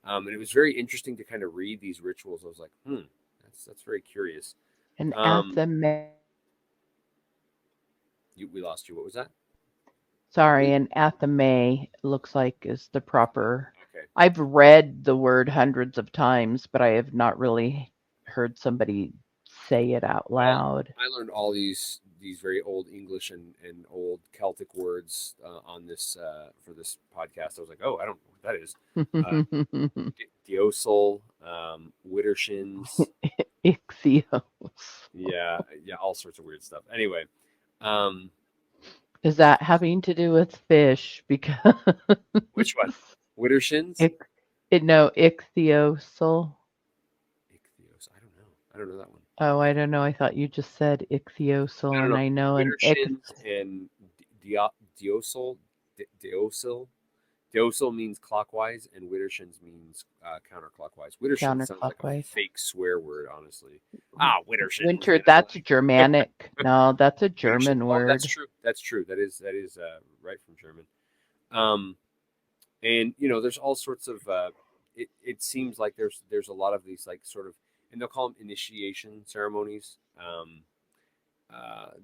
And it was very interesting to kind of read these rituals. I was like, that's very curious. And Athame. We lost you. What was that? Sorry, and Athame looks like is the proper. Okay. I've read the word hundreds of times, but I have not really heard somebody say it out loud. I learned all these very old English and old Celtic words on this for this podcast. I was like, oh, I don't know what that is. Diosol, Widdershins. Ichthyos. Yeah, all sorts of weird stuff. Anyway, um, Is that having to do with fish? Because which one? Widdershins? No, ichthyosol. Ichthyos. I don't know that one. Oh, I don't know. I thought you just said ichthyosol, No. and I know an Widdershins and Diosol. Diosol means clockwise, and Widdershins means counterclockwise. Widdershins sounds like a fake swear word, honestly. Widdershins. Winter, that's Germanic. No, that's a German word. That's true. That's true. That is right from German. And there's all sorts of. It seems like there's a lot of these like sort of, and they'll call them initiation ceremonies.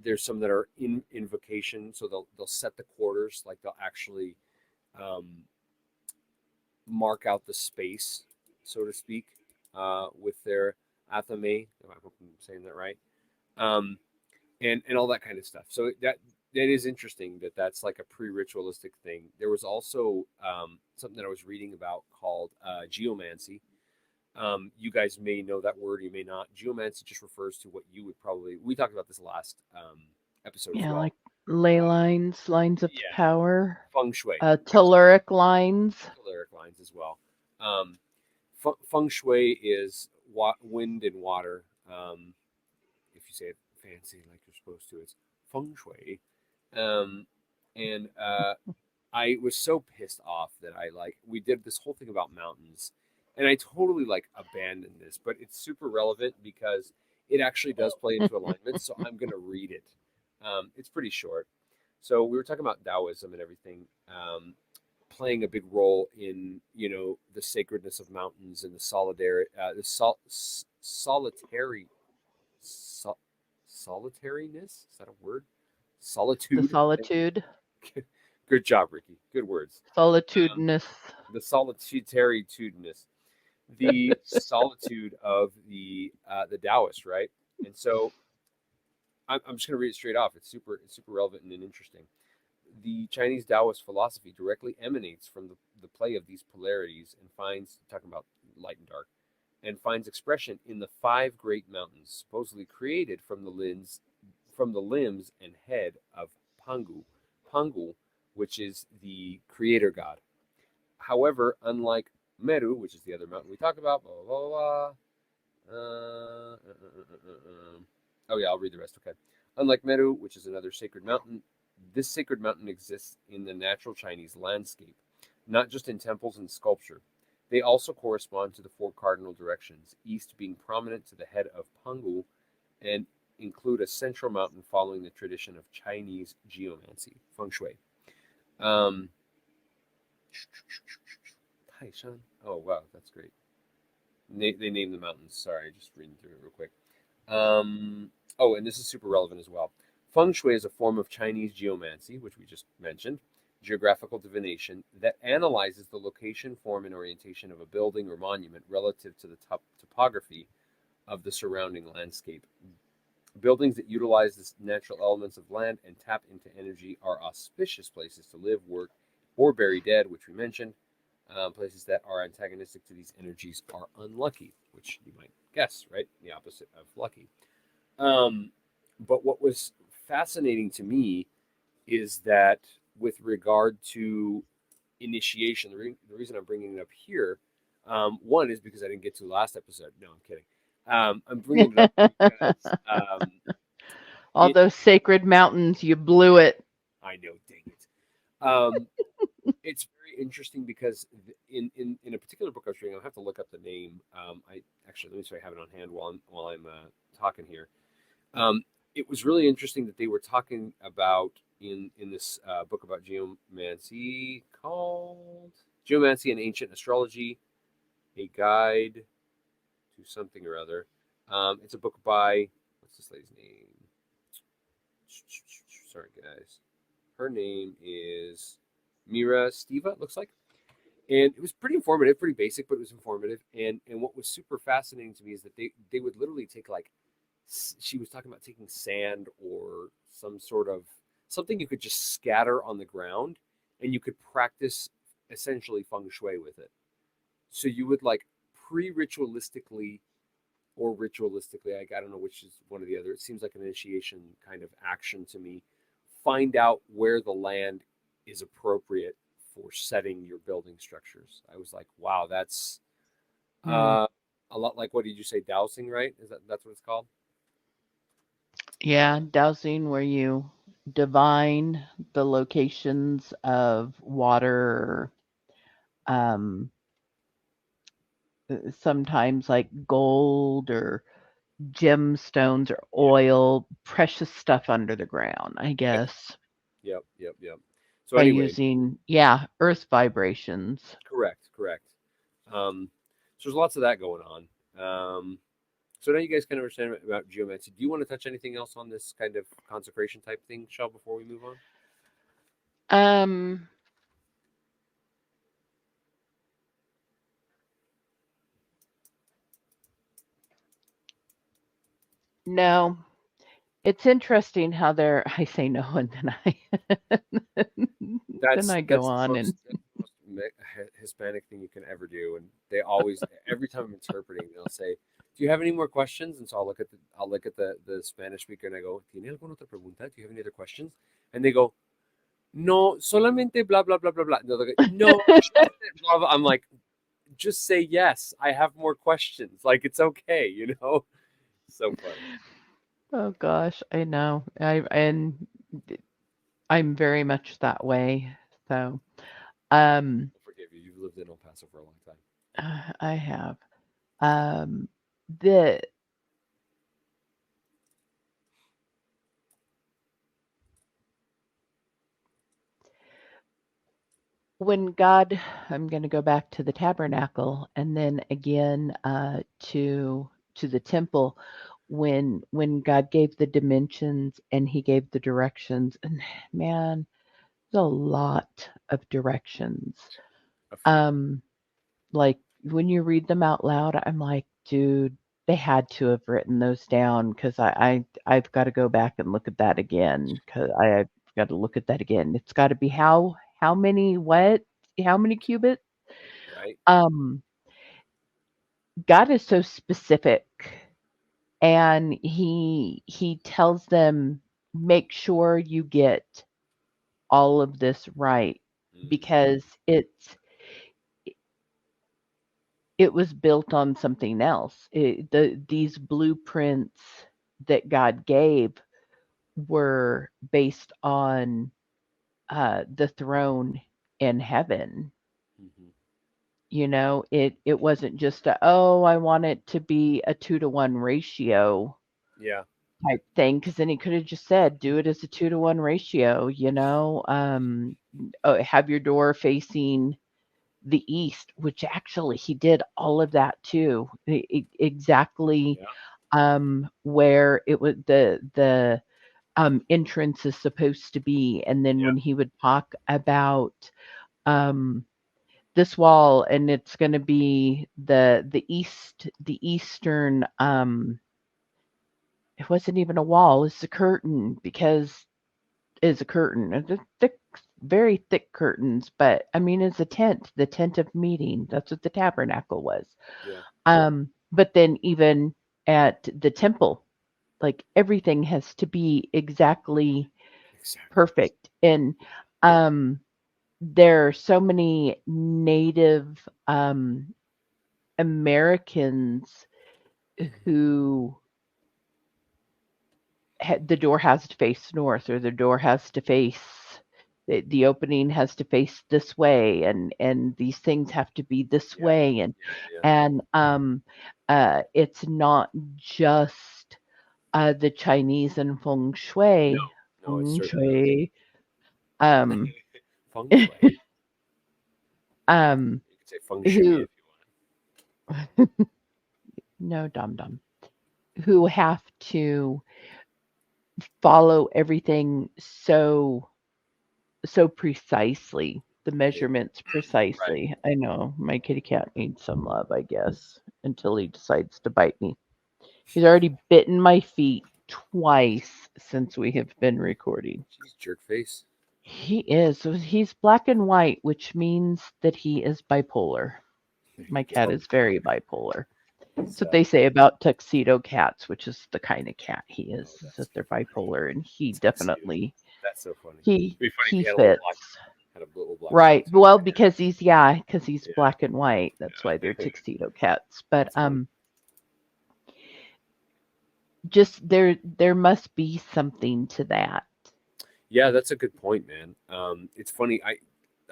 There's some that are invocation, so they'll set the quarters, like they'll actually mark out the space, so to speak, with their athame. I hope I'm saying that right. And all that kind of stuff. So that is interesting that's like a pre-ritualistic thing. There was also something that I was reading about called geomancy. You guys may know that word, you may not. Geomancy just refers to what you would probably. We talked about this last episode as well. Like ley lines, lines of power. Feng shui. Telluric lines. Telluric lines as well. Feng shui is wind and water. If you say it fancy like you're supposed to, it's feng shui. And I was so pissed off that we did this whole thing about mountains, and I totally abandoned this, but it's super relevant because it actually does play into alignment. So I'm going to read it. It's pretty short. So we were talking about Taoism and everything, playing a big role in, the sacredness of mountains and the solitariness. Is that a word? Solitude. The solitude. Good job, Ricky. Good words. Solitudeness. The solitariness. The solitude of the Taoist, right? And so I'm just going to read it straight off. It's super relevant and interesting. The Chinese Taoist philosophy directly emanates from the play of these polarities and talking about light and dark, and finds expression in the 5 great mountains, supposedly created from the limbs and head of Pangu, which is the creator god. However, unlike Meru, which is the other mountain we talk about, blah, blah, blah, blah. Oh yeah, I'll read the rest. Okay. Unlike Meru, which is another sacred mountain, this sacred mountain exists in the natural Chinese landscape, not just in temples and sculpture. They also correspond to the 4 cardinal directions, east being prominent to the head of Pangu, and include a central mountain following the tradition of Chinese geomancy, feng shui. Taishan. Oh, wow, that's great. They named the mountains. Sorry, just reading through it real quick. And this is super relevant as well. Feng shui is a form of Chinese geomancy, which we just mentioned, geographical divination, that analyzes the location, form, and orientation of a building or monument relative to the topography of the surrounding landscape. Buildings that utilize the natural elements of land and tap into energy are auspicious places to live, work, or bury dead, which we mentioned. Places that are antagonistic to these energies are unlucky, which you might guess, right? The opposite of lucky. But what was fascinating to me is that with regard to initiation, the reason I'm bringing it up here, one is because I didn't get to last episode. No, I'm kidding. I'm bringing it up because all those sacred mountains, you blew it. I know, dang it. It's very interesting because in a particular book I was reading, I'll have to look up the name. Let me see if I have it on hand while I'm talking here. It was really interesting that they were talking about in this book about geomancy called Geomancy and Ancient Astrology. A Guide to Something or Other. It's a book by, what's this lady's name? Sorry, guys. Her name is Mira Steva, it looks like. And it was pretty informative, pretty basic, but it was informative. And what was super fascinating to me is that they would literally take, like, she was talking about taking sand or some sort of something you could just scatter on the ground, and you could practice essentially feng shui with it. So you would, like, pre-ritualistically or ritualistically, I don't know which is one or the other. It seems like an initiation kind of action to me. Find out where the land is appropriate for setting your building structures. I was like, wow, that's a lot like, what did you say, dowsing, right? That's what it's called? Yeah, dowsing, where you divine the locations of water, um, sometimes like gold or gemstones or Yeah. oil, precious stuff under the ground, I guess, Yep. So by anyway, using, earth vibrations. correct. So there's lots of that going on. So now you guys kind of understand about geomancy. Do you want to touch anything else on this kind of consecration type thing, Shell, before we move on? Um, no, it's interesting how I say no, and then I go That's on and the most Hispanic thing you can ever do, and they always, every time I'm interpreting, they'll say, "Do you have any more questions?" And so I'll look at the Spanish speaker and I go, "¿Tiene alguna otra pregunta? Do you have any other questions?" And they go, "No, solamente blah blah blah blah blah." No, they go, "No, blah, blah." I'm like, just say yes. I have more questions. Like, it's okay, you know. So funny. oh gosh, I know. I'm very much that way. So, um, I forgive you. You've lived in El Paso for a long time. I have. Um, the when God, I'm going to go back to the tabernacle, and then again to the temple, when God gave the dimensions and He gave the directions, and man, there's a lot of directions. Um, like when you read them out loud, I'm like, dude, they had to have written those down, because I've got to go back and look at that again, because I've got to look at that again. It's got to be how many what how many cubits? Right? Um, God is so specific, and he tells them, make sure you get all of this right, Mm-hmm. because it was built on something else. These blueprints that God gave were based on the throne in heaven. Mm-hmm. It wasn't just oh, I want it to be a 2-to-1 ratio Yeah. type thing, because then he could have just said, do it as a 2-to-1 ratio, have your door facing the east, which actually he did all of that too. Exactly, Yeah. where it was the entrance is supposed to be. And then Yeah. when he would talk about um this wall, and it's going to be the eastern, it wasn't even a wall, it's a curtain, because it's a curtain. It's a thick, very thick curtains, but I mean, it's a tent, the tent of meeting. That's what the tabernacle was. Yeah. But then even at the temple, like everything has to be exactly Exactly. perfect. And um there are so many Native Americans who the door has to face north, or the door has to face the opening has to face this way, and these things have to be this Yeah. way, and Yeah. and it's not just the Chinese and No. No, it's feng certainly not. shui. um Feng shui. um You could say feng shui who if you want. No, dum-dum. Who have to follow everything so precisely, the measurements Right. precisely. I know my kitty cat needs some love, I guess, until he decides to bite me. He's already bitten my feet twice since we have been recording. Jeez, jerk face. He is. So he's black and white, which means that he is bipolar. There My you cat go. is very bipolar. He's, That's what they say about tuxedo cats, which is the kind of cat he is that's that they're funny. bipolar, and he Tuxedo. definitely That's so funny. he It'd be funny if he he had a little black, fits. had a little black Right. tuxedo. Well, because he's Yeah, black and white. That's why they're yeah. tuxedo cats. But That's funny. just there must be something to that. Yeah, that's a good point, man. It's funny.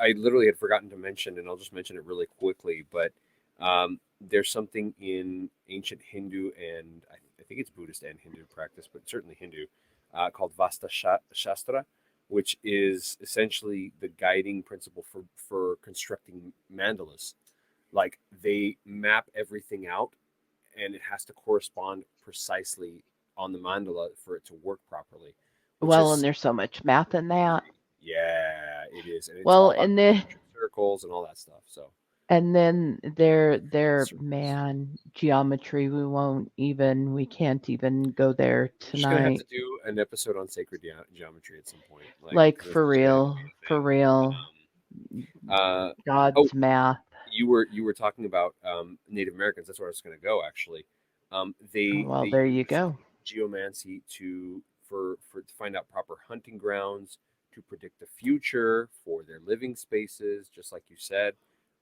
I literally had forgotten to mention, and I'll just mention it really quickly. But there's something in ancient Hindu and I think it's Buddhist and Hindu practice, but certainly Hindu, called Shastra, which is essentially the guiding principle for constructing mandalas. Like they map everything out, and it has to correspond precisely on the mandala for it to work properly, which Well, and is there's so much math in that. yeah, it is, and it's Well, all about and then concentric circles and all that stuff. So and then their circles. man geometry. We can't even go there We're just gonna have to tonight. do an episode on sacred geometry at some point. Like Like that's for just gonna have to real, be a for thing. real. Uh, oh, God's math. you were talking about Native Americans. That's where I was gonna go actually. They Well, there you use go. geomancy to find out proper hunting grounds, to predict the future for their living spaces, just like you said.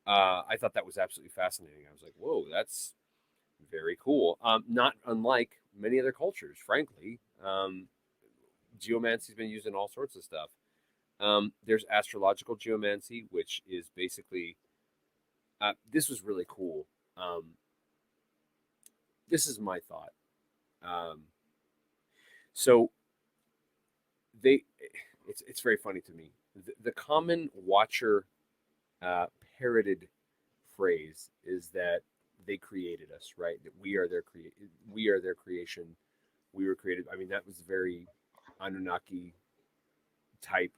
I thought that was absolutely fascinating. I was like, whoa, that's very cool. Not unlike many other cultures, frankly. Geomancy's been used in all sorts of stuff. There's astrological geomancy, which is basically this was really cool. Um, this is my thought. Um, so they, it's very funny to me. The common watcher parroted phrase is that they created us, right? That we are their creation. We were created. I mean, that was very Anunnaki type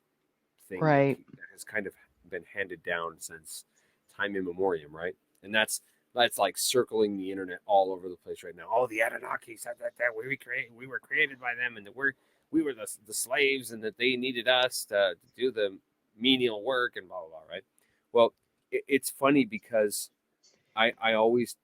thing that, Right. that has kind of been handed down since time immemorial, right? And that's like circling the internet all over the place right now. Oh, the Anunnaki said that we were created by them, and that we were the slaves, and that they needed us to do the menial work and blah blah blah, right? Well, it's funny because I always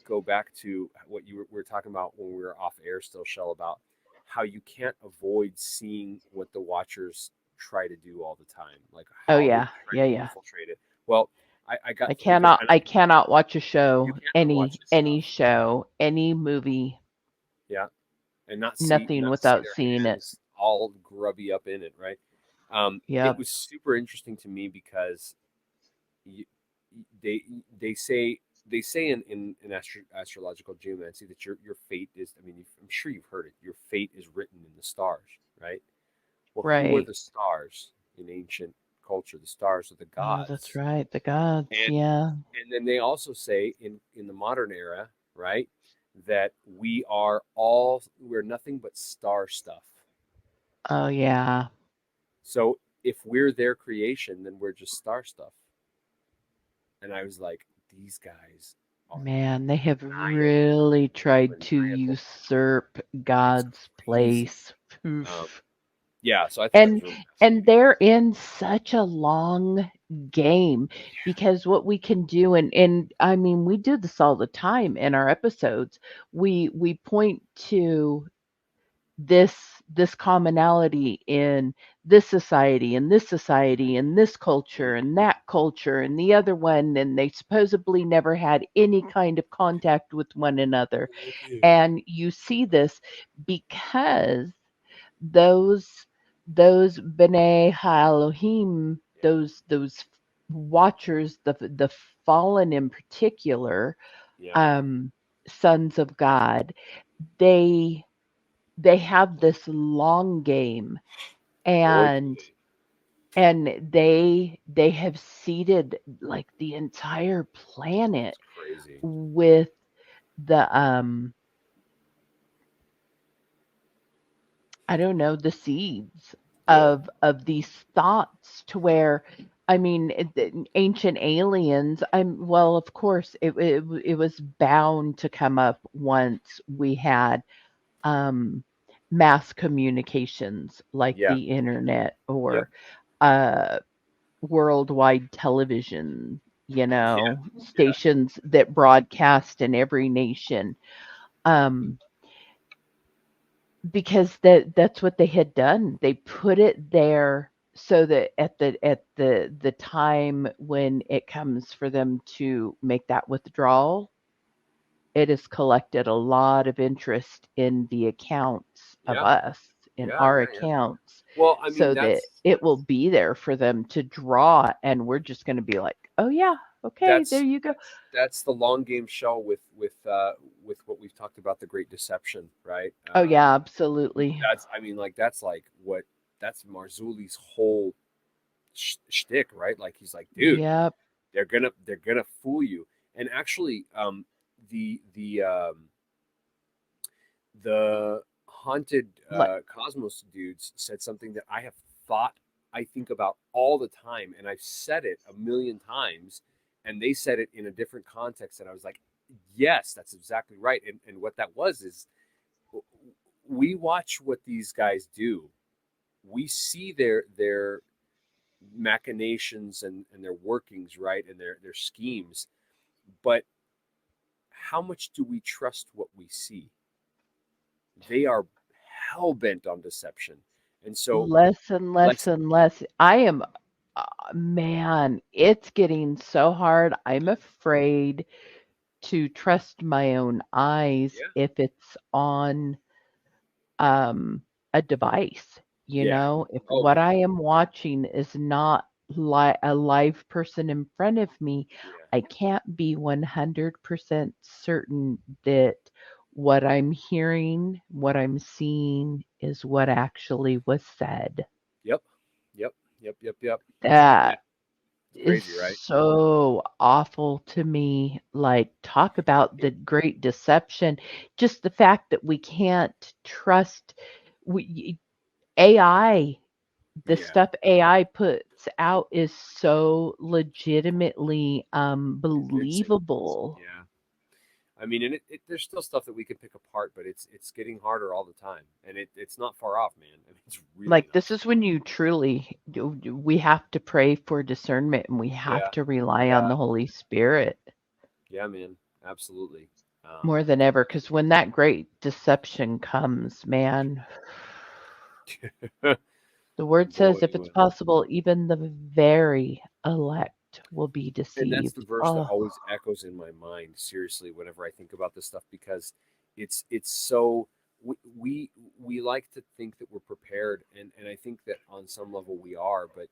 go back to what we were talking about when we were off air still, Shell, about how you can't avoid seeing what the watchers try to do all the time, like Oh how they yeah. try Yeah, to yeah. infiltrate it. Well, I I got thinking, cannot and I cannot watch a you show, can't watch this any stuff, show, any movie, yeah, and not see nothing without their seeing it. hands all grubby up in it, right? It Yep. was super interesting to me because you, they they say they say in astrological geomancy that your fate is. I mean, I'm sure you've heard it. Your fate is written in the stars, right? Well, who are Right. the stars in ancient culture? The stars are the Oh, that's gods, right. The gods. and Yeah. then they also say in the modern era, right, that we're nothing but star stuff. Oh yeah. So if we're their creation, then we're just star stuff. And I was like, these guys are Man, they have maniacal, really tried to maniacal. usurp It's God's crazy. place. Um, Oof. yeah, so I thought that was And really and fascinating. they're in such a long game because what we can do and I mean we do this all the time in our episodes. We point to this commonality in this society and this culture and that culture and the other one, and they supposedly never had any kind of contact with one another. And you see this because those those B'nai Elohim, those watchers, the fallen in particular, Yeah, um, sons of God, they have this long game, and totally. And they have seeded like the entire planet It's crazy. with the I don't know, the seeds Yeah. of these thoughts to where I mean the ancient aliens well of course it was bound to come up once we had um mass communications like Yeah. the internet Yep. or worldwide television, Yeah. Yeah. stations that broadcast in every nation. Um, because that's what they had done. They put it there so that at the time when it comes for them to make that withdrawal, it has collected a lot of interest in the accounts of Yeah. us, in Yeah. our Yeah. Yeah. accounts, Well, I mean, so that it will be there for them to draw, and we're just going to be like, oh yeah, okay, there that's you go. that's the long game show with what we've talked about, the Great Deception, right? Oh yeah, absolutely. That's I mean, like that's Marzulli's whole shtick, right? Like he's like, dude, Yep. they're gonna fool you. And actually, the haunted Like, cosmos dudes said something that I have thought, I think about all the time, and I've said it a million times, and they said it in a different context, and I was like, yes, that's exactly right. And what that was is, we watch what these guys do. We see their machinations and their workings, right, and their schemes. But how much do we trust what we see? They are hell bent on deception, and so less and less let's and less. I am, man, it's getting so hard. I'm afraid to trust my own eyes yeah, if it's on um, a device. yeah, If oh what yeah, I am watching is not a live person in front of me, yeah, I can't be 100% certain that what I'm hearing, what I'm seeing is what actually was said. yep, yep, yep, yep, yep. Yeah, That it's is crazy, right? so awful to me. Like, talk about the great deception. Just the fact that we can't trust AI, the Yeah, stuff AI puts out is so legitimately convincing. believable. Yeah, I mean, and there's still stuff that we can pick apart, but it's getting harder all the time, and it's not far off, man. I mean, it's really Like, not. this is when you truly we have to pray for discernment and we have Yeah, to rely on yeah, the Holy Spirit yeah, man, absolutely. more than ever, because when that great deception comes, man, the word says Boy, if it's possible, even the very elect will be and that's the deceived. verse that Oh, always echoes in my mind, seriously, whenever I think about this stuff, because it's so we like to think that we're prepared, and I think that on some level we are, but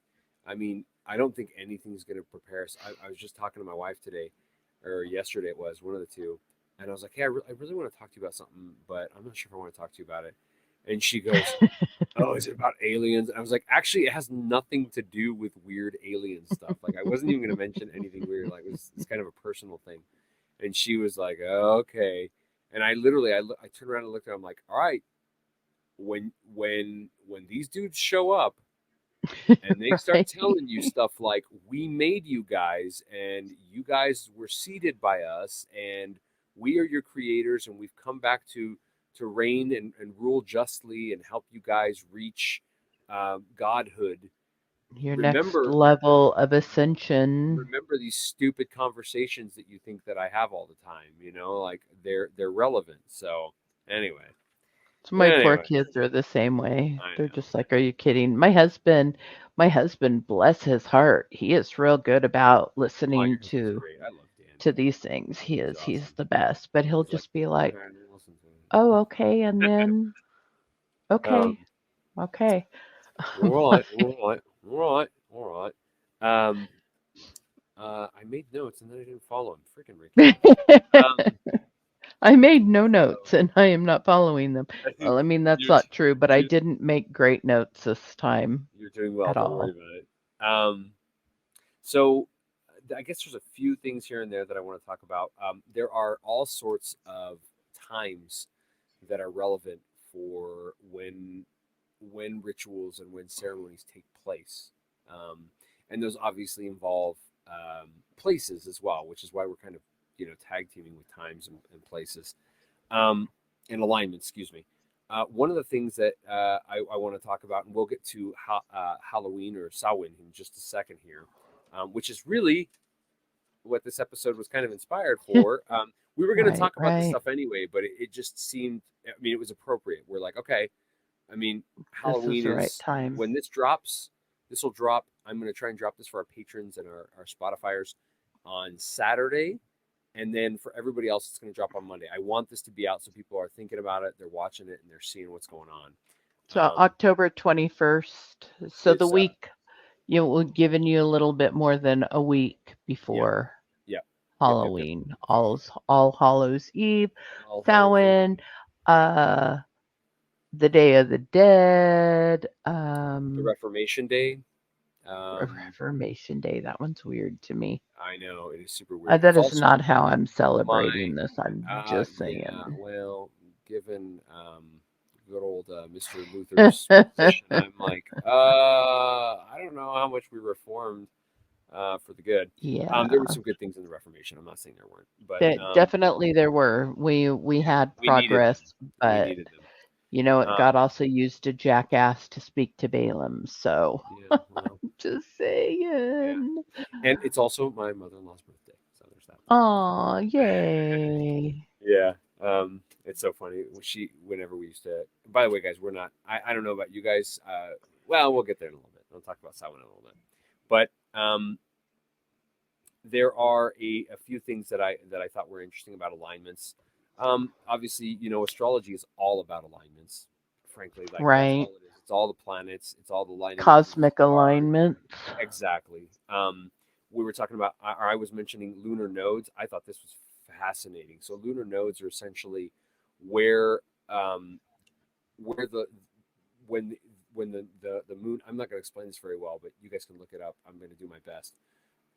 I mean, I don't think anything's going to prepare us. I was just talking to my wife today, or yesterday, it was one of the two, and I was like, hey, I really want to talk to you about something, but I'm not sure if I want to talk to you about it. And she goes, oh, is it about aliens? And I was like, actually, it has nothing to do with weird alien stuff. Like, I wasn't even going to mention anything weird. Like, it's kind of a personal thing. And she was like, oh, okay. And I literally, I turned around and looked at her. I'm like, all right, when these dudes show up and they start right. telling you stuff like, we made you guys and you guys were seeded by us and we are your creators and we've come back to reign and rule justly and help you guys reach godhood. Your next remember level of ascension. remember these stupid conversations that you think that I have all the time, like they're relevant. So anyway So my poor anyway kids are the same way. I They're know. just like, "Are you kidding?" My husband, bless his heart, he is real good about Oh, listening your husband's to great. I love Danny. these things. He's He's awesome. the best. But he'll He's like, just be all like, right, we'll listen to "Oh, okay," and it. then um okay, okay. all right, all right, all right, all right. I made notes and then I didn't follow them. Freaking ridiculous. Um, I made no so notes and I am not following them. I think Well, I mean, that's you're not true, but I you're didn't make great notes this time you're doing well. at Don't worry all. about it. So I guess there's a few things here and there that I want to talk about. There are all sorts of times that are relevant for when rituals and when ceremonies take place, and those obviously involve places as well, which is why we're kind of tag teaming with times and places, and alignment. Excuse me. One of the things that I want to talk about, and we'll get to Halloween or Samhain in just a second here, which is really what this episode was kind of inspired for. We were going to talk about this stuff anyway, but it just seemed, it was appropriate. We're like, okay, Halloween is time. When this drops, this will drop. I'm going to try and drop this for our patrons and our Spotifyers on Saturday. And then for everybody else, it's going to drop on Monday. I want this to be out so people are thinking about it, they're watching it, and they're seeing what's going on. So October 21st. So the week, we're giving you a little bit more than a week before Halloween. Yep. All Hallows Eve, Samhain, the Day of the Dead. The Reformation Day. Reformation Day. That one's weird to me. I know, it is super weird. That is not how I'm celebrating this. I'm just saying. Yeah, well, given good old Mr. Luther's position, I'm like, I don't know how much we reformed for the good. Yeah. There were some good things in the Reformation. I'm not saying there weren't, but definitely there were. We had progress, but God also used a jackass to speak to Balaam. So just saying. Yeah. And it's also my mother-in-law's birthday, so there's that. Oh, yay! Yeah. It's so funny. Whenever we used to. By the way, guys, we're not. I don't know about you guys. Well, we'll get there in a little bit. I'll talk about Samhain in a little bit, but there are a few things that I thought were interesting about alignments. Obviously, astrology is all about alignments. Frankly, that's all it is. It's all the planets. It's all the alignment. Cosmic alignment. Exactly. We were talking about, or I was mentioning lunar nodes. I thought this was fascinating. So lunar nodes are essentially where the moon. I'm not going to explain this very well, but you guys can look it up. I'm going to do my best.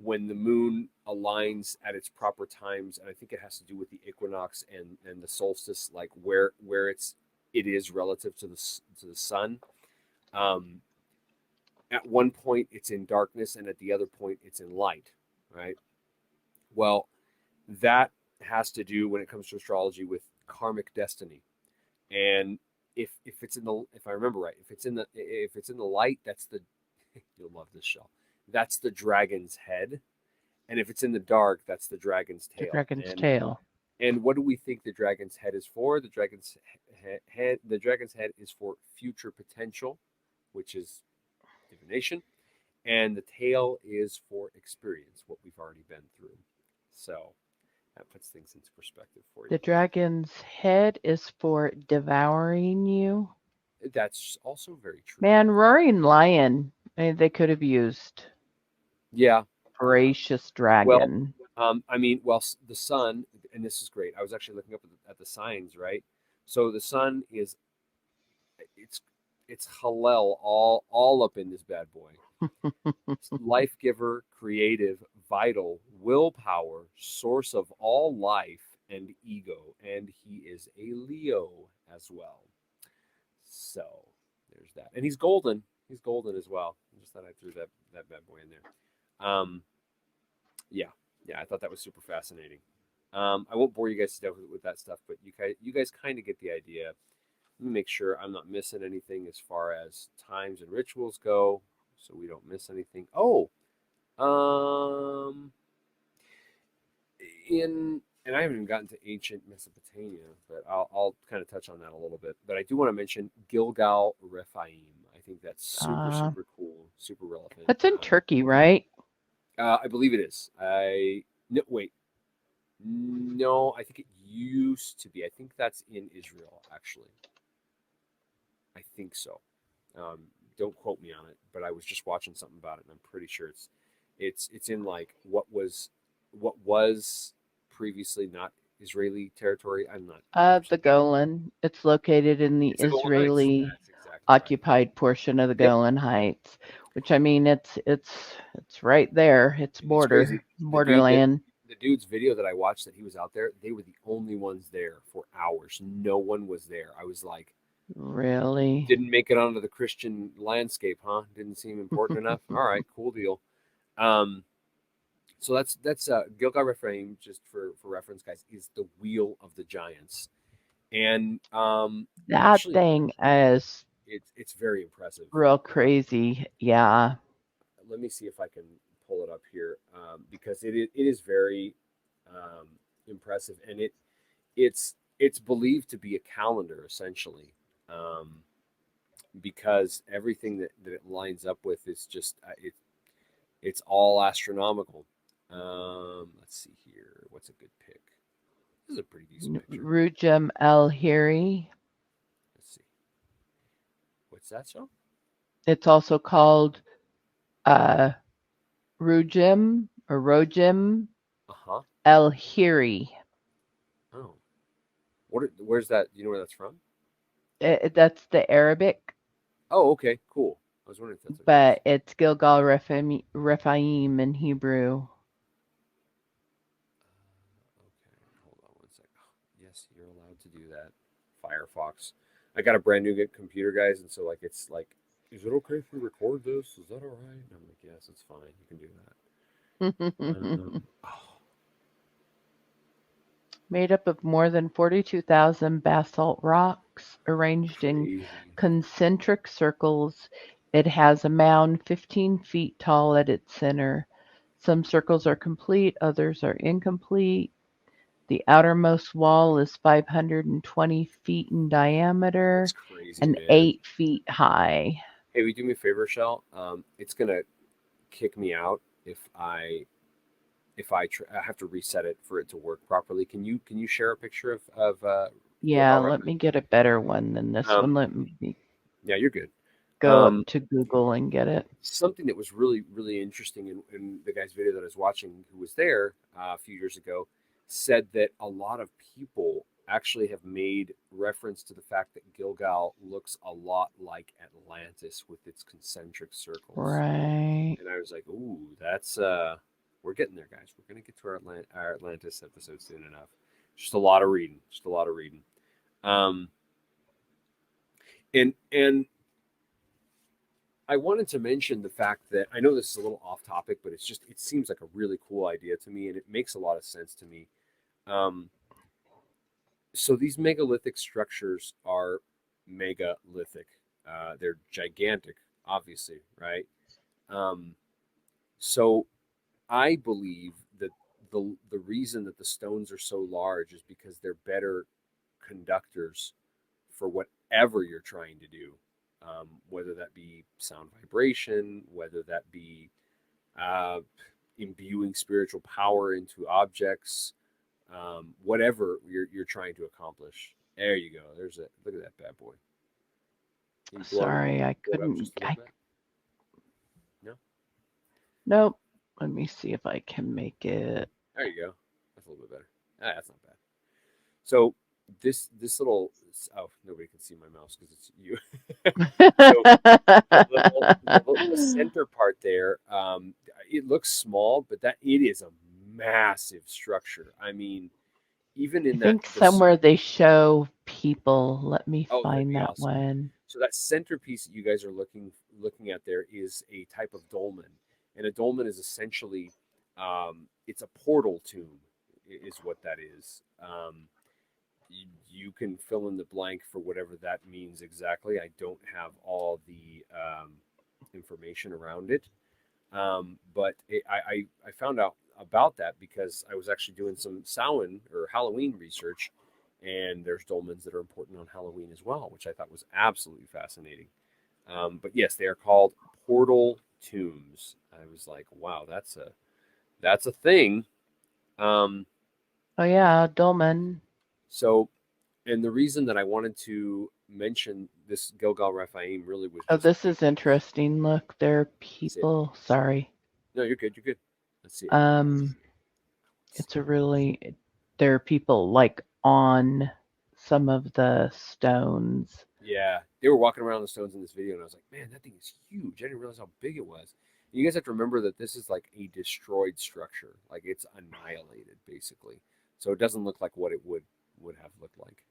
When the moon aligns at its proper times, and I think it has to do with the equinox and the solstice, like where it is relative to the sun. At one point it's in darkness, and at the other point it's in light, right? Well, that has to do, when it comes to astrology, with karmic destiny. And if I remember right, if it's in the light, that's the you'll love this show. That's the dragon's head. And if it's in the dark, that's the dragon's tail. The dragon's tail. And what do we think the dragon's head is for? The dragon's head is for future potential, which is divination, and the tail is for experience, what we've already been through. So that puts things into perspective for you. The dragon's head is for devouring you. That's also very true. Man, roaring lion. They could have used. Yeah. Voracious dragon. Well, the sun, and this is great. I was actually looking up at the signs, right? So the sun is, it's Hallel all up in this bad boy. Life giver, creative, vital, willpower, source of all life and ego, and he is a Leo as well. So there's that, and he's golden. He's golden as well. I just thought I threw that bad boy in there. Yeah, I thought that was super fascinating. I won't bore you guys to death with that stuff, but you guys kind of get the idea. Let me make sure I'm not missing anything as far as times and rituals go, so we don't miss anything. And I haven't even gotten to ancient Mesopotamia, but I'll kind of touch on that a little bit. But I do want to mention Gilgal Rephaim. I think that's super cool, super relevant. That's in Turkey, right? I believe it is. No, I think it used to be. I think that's in Israel, actually. I think so. Don't quote me on it, but I was just watching something about it, and I'm pretty sure it's in like what was previously not Israeli territory. I'm not. The Golan. It's located in the Israeli occupied portion of the Golan Heights, Which I mean, it's right there. It's It's crazy. borderland. The dude's video that I watched that he was out there, they were the only ones there for hours. No one was there. I was like, Really? didn't make it onto the Christian landscape, huh? Didn't seem important enough. All right, cool deal. So that's Gilgal Rephaim, just for reference, guys, is the wheel of the giants, and That actually, thing is it's very impressive. real crazy. Yeah. Let me see if I can pull it up here, because it is very impressive, and it's believed to be a calendar essentially, because everything that it lines up with is just it's all astronomical. Let's see here. What's a good pick? This is a pretty decent picture. Rujum El-Hiri. Let's see. What's that show? It's also called Rujum or Rojim El-Hiri. Oh. Where's that? Do you know where that's from? That's the Arabic. Oh, okay, cool. I was wondering if that's. But it's Gilgal Rephaim in Hebrew. Okay, hold on one second. Oh, yes, you're allowed to do that. Firefox. I got a brand new computer, guys, and so like it's like, is it okay if we record this? Is that all right? And I'm like, yes, it's fine. You can do that. Made up of more than 42,000 basalt rocks arranged in concentric circles. It has a mound 15 feet tall at its center. Some circles are complete, others are incomplete. The outermost wall is 520 feet in diameter. That's crazy, and man. 8 feet high. Hey, will you do me a favor, Shell? It's gonna kick me out if I have to reset it for it to work properly. Can you share a picture of yeah, let me get a better one than this one. Let me. Yeah, you're good. Go to Google and get it. Something that was really, really interesting in the guy's video that I was watching, who was there a few years ago, said that a lot of people actually have made reference to the fact that Gilgal looks a lot like Atlantis with its concentric circles. Right. And I was like, ooh, that's we're getting there, guys. We're gonna get to our Atlantis episode soon enough. Just a lot of reading. And I wanted to mention the fact that I know this is a little off topic, but it seems like a really cool idea to me, and it makes a lot of sense to me. So these megalithic structures are megalithic. They're gigantic, obviously, right? So I believe that the reason that the stones are so large is because they're better conductors for whatever you're trying to do, whether that be sound vibration, whether that be imbuing spiritual power into objects, whatever you're trying to accomplish. There you go. Look at that bad boy. Sorry, I couldn't. No. Nope. Let me see if I can make it. There you go. That's a little bit better. That's not bad. So this little, oh, nobody can see my mouse because it's you. So the center part there, it looks small, but it is a massive structure. I mean, even in I think somewhere they show people. Let me find that one. So that centerpiece that you guys are looking at there is a type of dolmen, and a dolmen is essentially it's a portal tomb, is what that is. You can fill in the blank for whatever that means exactly. I don't have all the information around it, but I found out about that because I was actually doing some Samhain or Halloween research, and there's dolmens that are important on Halloween as well, which I thought was absolutely fascinating. But yes, they are called portal tombs. I was like, wow, that's a thing. Oh yeah, dolmen. So, and the reason that I wanted to mention this Gilgal Rephaim really was. Oh, this is interesting. Look, there are people. Sorry. No, you're good. You're good. Let's see. There are people like on some of the stones. Yeah, they were walking around the stones in this video, and I was like, man, that thing is huge. I didn't realize how big it was. You guys have to remember that this is like a destroyed structure, like it's annihilated basically. So it doesn't look like what it would have looked like.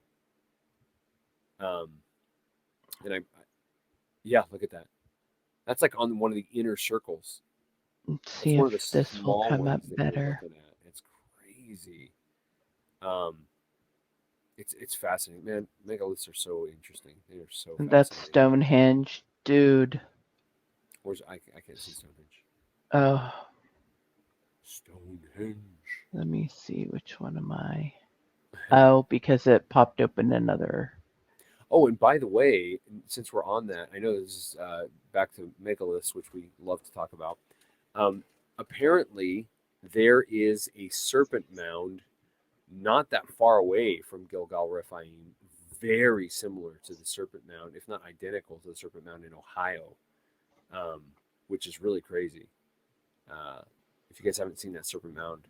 And yeah, look at that. That's like on one of the inner circles. Let's That's see one of the if this will small come up ones that you're better. looking at. It's crazy. It's fascinating, man. Megaliths are so interesting. They are so That's fascinating. Stonehenge, dude. Where's I can't see Stonehenge. Oh, Stonehenge. let me see, which one am I? Oh, because it popped open another. Oh, and by the way, since we're on that, I know this is back to megaliths, which we love to talk about. Apparently, there is a serpent mound not that far away from Gilgal Rephaim, very similar to the serpent mound, if not identical to the serpent mound in Ohio, which is really crazy. If you guys haven't seen that serpent mound,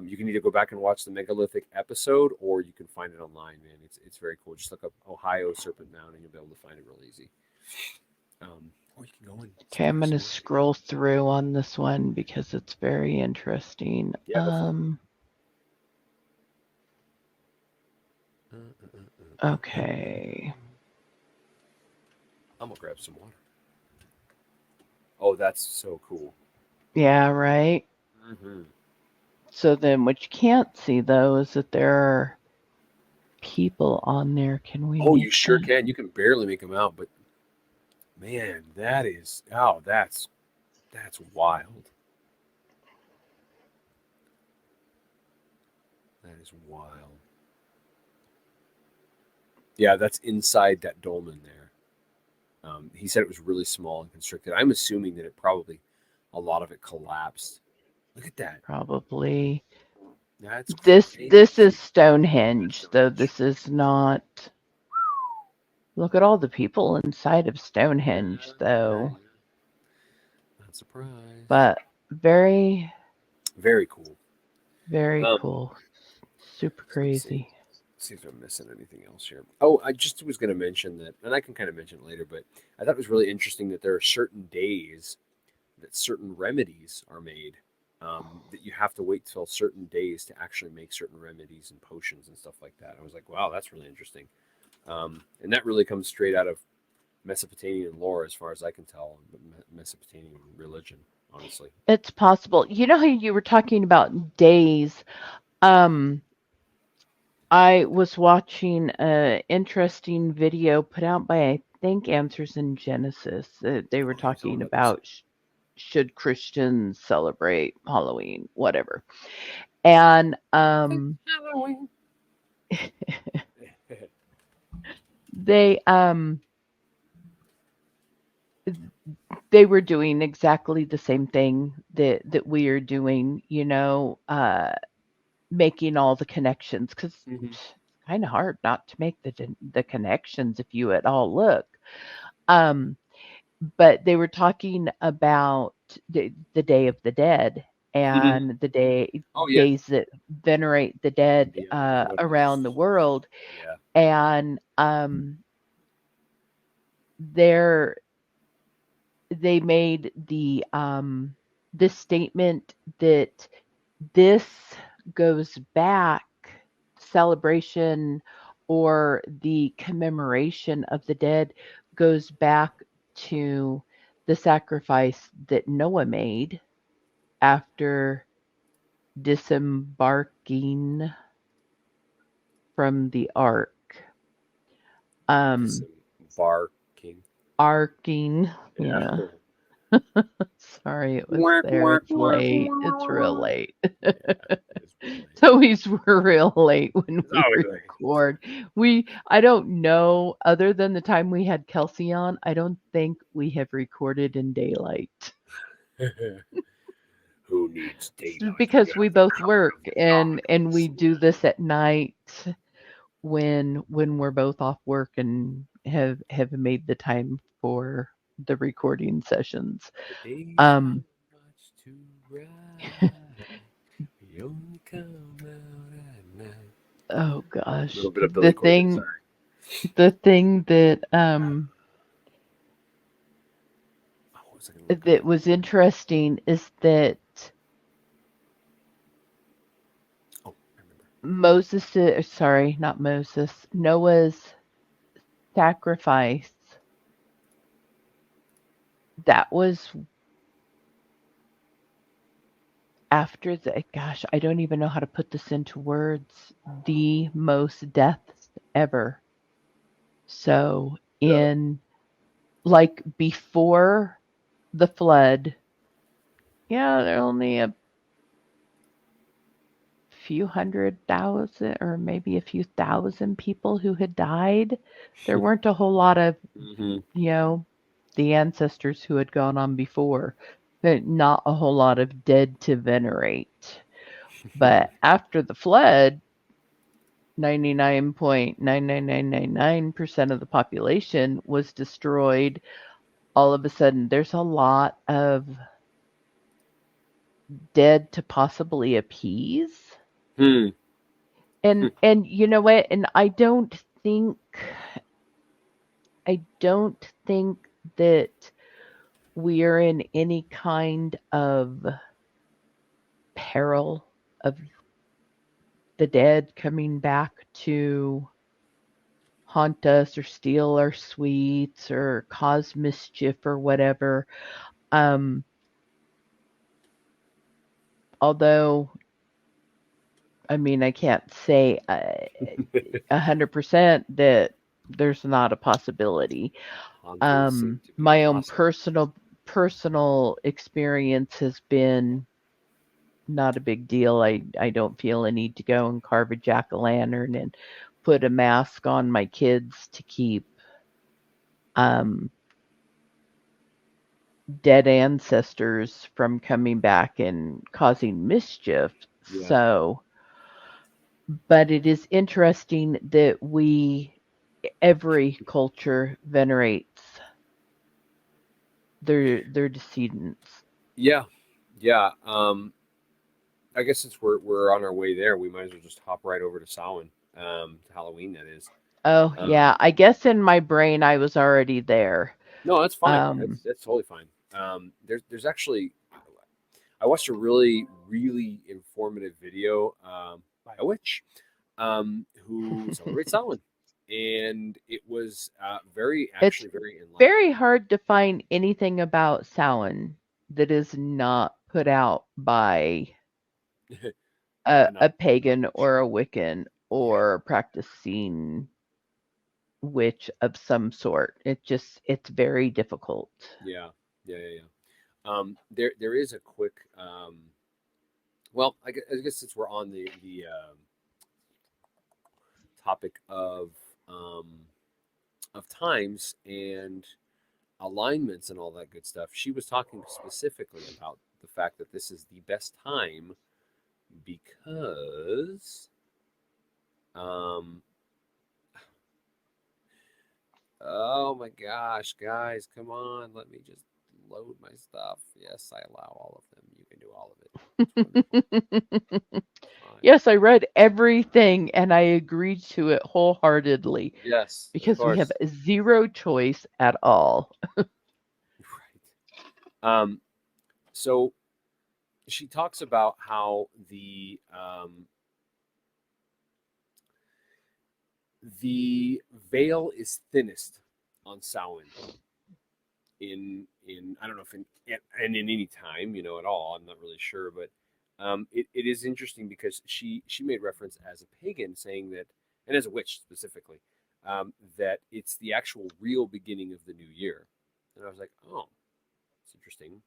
you can either go back and watch the megalithic episode, or you can find it online, man. It's very cool. Just look up Ohio Serpent Mound, and you'll be able to find it real easy. Or you can go and Okay, I'm going to scroll through on this one because it's very interesting. Yeah, Okay. I'm gonna grab some water. Oh, that's so cool. Yeah, right? Mm-hmm. So then what you can't see, though, is that there are people on there. Can we? Oh, you sure can. You can barely make them out, but man, that's wild. That is wild. Yeah, that's inside that dolmen there. He said it was really small and constricted. I'm assuming that a lot of it collapsed. Look at that. Probably. That's This crazy. is Stonehenge, though. This is not. Look at all the people inside of Stonehenge, though. Not surprised. But very, very cool. Very cool. Super crazy. See if I'm missing anything else here. Oh, I just was going to mention that, and I can kind of mention it later, but I thought it was really interesting that there are certain days that certain remedies are made. That you have to wait till certain days to actually make certain remedies and potions and stuff like that. I was like, wow, that's really interesting. And that really comes straight out of Mesopotamian lore, as far as I can tell, Mesopotamian religion, honestly. It's possible. You know how you were talking about days? I was watching an interesting video put out by, I think, Answers in Genesis. They were talking about should Christians celebrate Halloween, whatever. And Halloween. they were doing exactly the same thing that we are doing, making all the connections, because it's kind of hard not to make the connections if you at all look. But they were talking about the Day of the Dead and the days that venerate the dead around the world. Yeah. And they made the statement that this goes back, celebration or the commemoration of the dead goes back to the sacrifice that Noah made after disembarking from the ark. Disembarking. Arking, yeah. Sorry, it was there. It's late. It's real late. It's always real late when we record. I don't know, other than the time we had Kelsey on, I don't think we have recorded in daylight. Who needs daylight? Because we both work and we do this at night when we're both off work and have made the time for the recording sessions. Oh gosh. A little bit of Billy Corgan, sorry. The thing that What was I going to look that up? was interesting is that Oh, I remember. Noah's sacrifice, that was after gosh, I don't even know how to put this into words, the most deaths ever. So Really? in like before the flood, yeah, there are only a few 100,000 or maybe a few thousand people who had died. There weren't a whole lot of, Mm-hmm. you know, the ancestors who had gone on before, but not a whole lot of dead to venerate. But after the flood, 99.99999% of the population was destroyed. All of a sudden, there's a lot of dead to possibly appease. Hmm. And you know what? And I don't think that we are in any kind of peril of the dead coming back to haunt us or steal our sweets or cause mischief or whatever. Um, Although, I mean, I can't say 100% that there's not a possibility. Hauntings seem to be My own possible. personal experience has been not a big deal. I don't feel a need to go and carve a jack-o'-lantern and put a mask on my kids to keep um, dead ancestors from coming back and causing mischief. Yeah. So, but it is interesting that every culture venerates their decedents. Yeah. Yeah. I guess since we're on our way there, we might as well just hop right over to Samhain, to Halloween, that is. Oh Um, yeah, I guess in my brain I was already there. no, that's fine. Um, That's totally fine. There's actually I watched a really informative video by a witch who celebrates Samhain, and it was it's very enlightening. very hard to find anything about Samhain that is not put out by a Another pagan witch. or a Wiccan Yeah. or a practicing witch of some sort. It's very difficult. Yeah, yeah. There is a quick. Well, I guess since we're on the topic of times and alignments and all that good stuff, she was talking specifically about the fact that this is the best time because um oh my gosh, guys, come on, let me just load my stuff. Yes, I allow all of them. You can do all of it. It's wonderful. Fine. Yes, I read everything and I agreed to it wholeheartedly Yes, of because we have course. zero choice at all. Right. So she talks about how the veil is thinnest on Samhain in I don't know if in any time, at all. I'm not really sure, but it is interesting because she made reference as a pagan, saying that, and as a witch specifically, that it's the actual real beginning of the new year. And I was like, oh, it's interesting.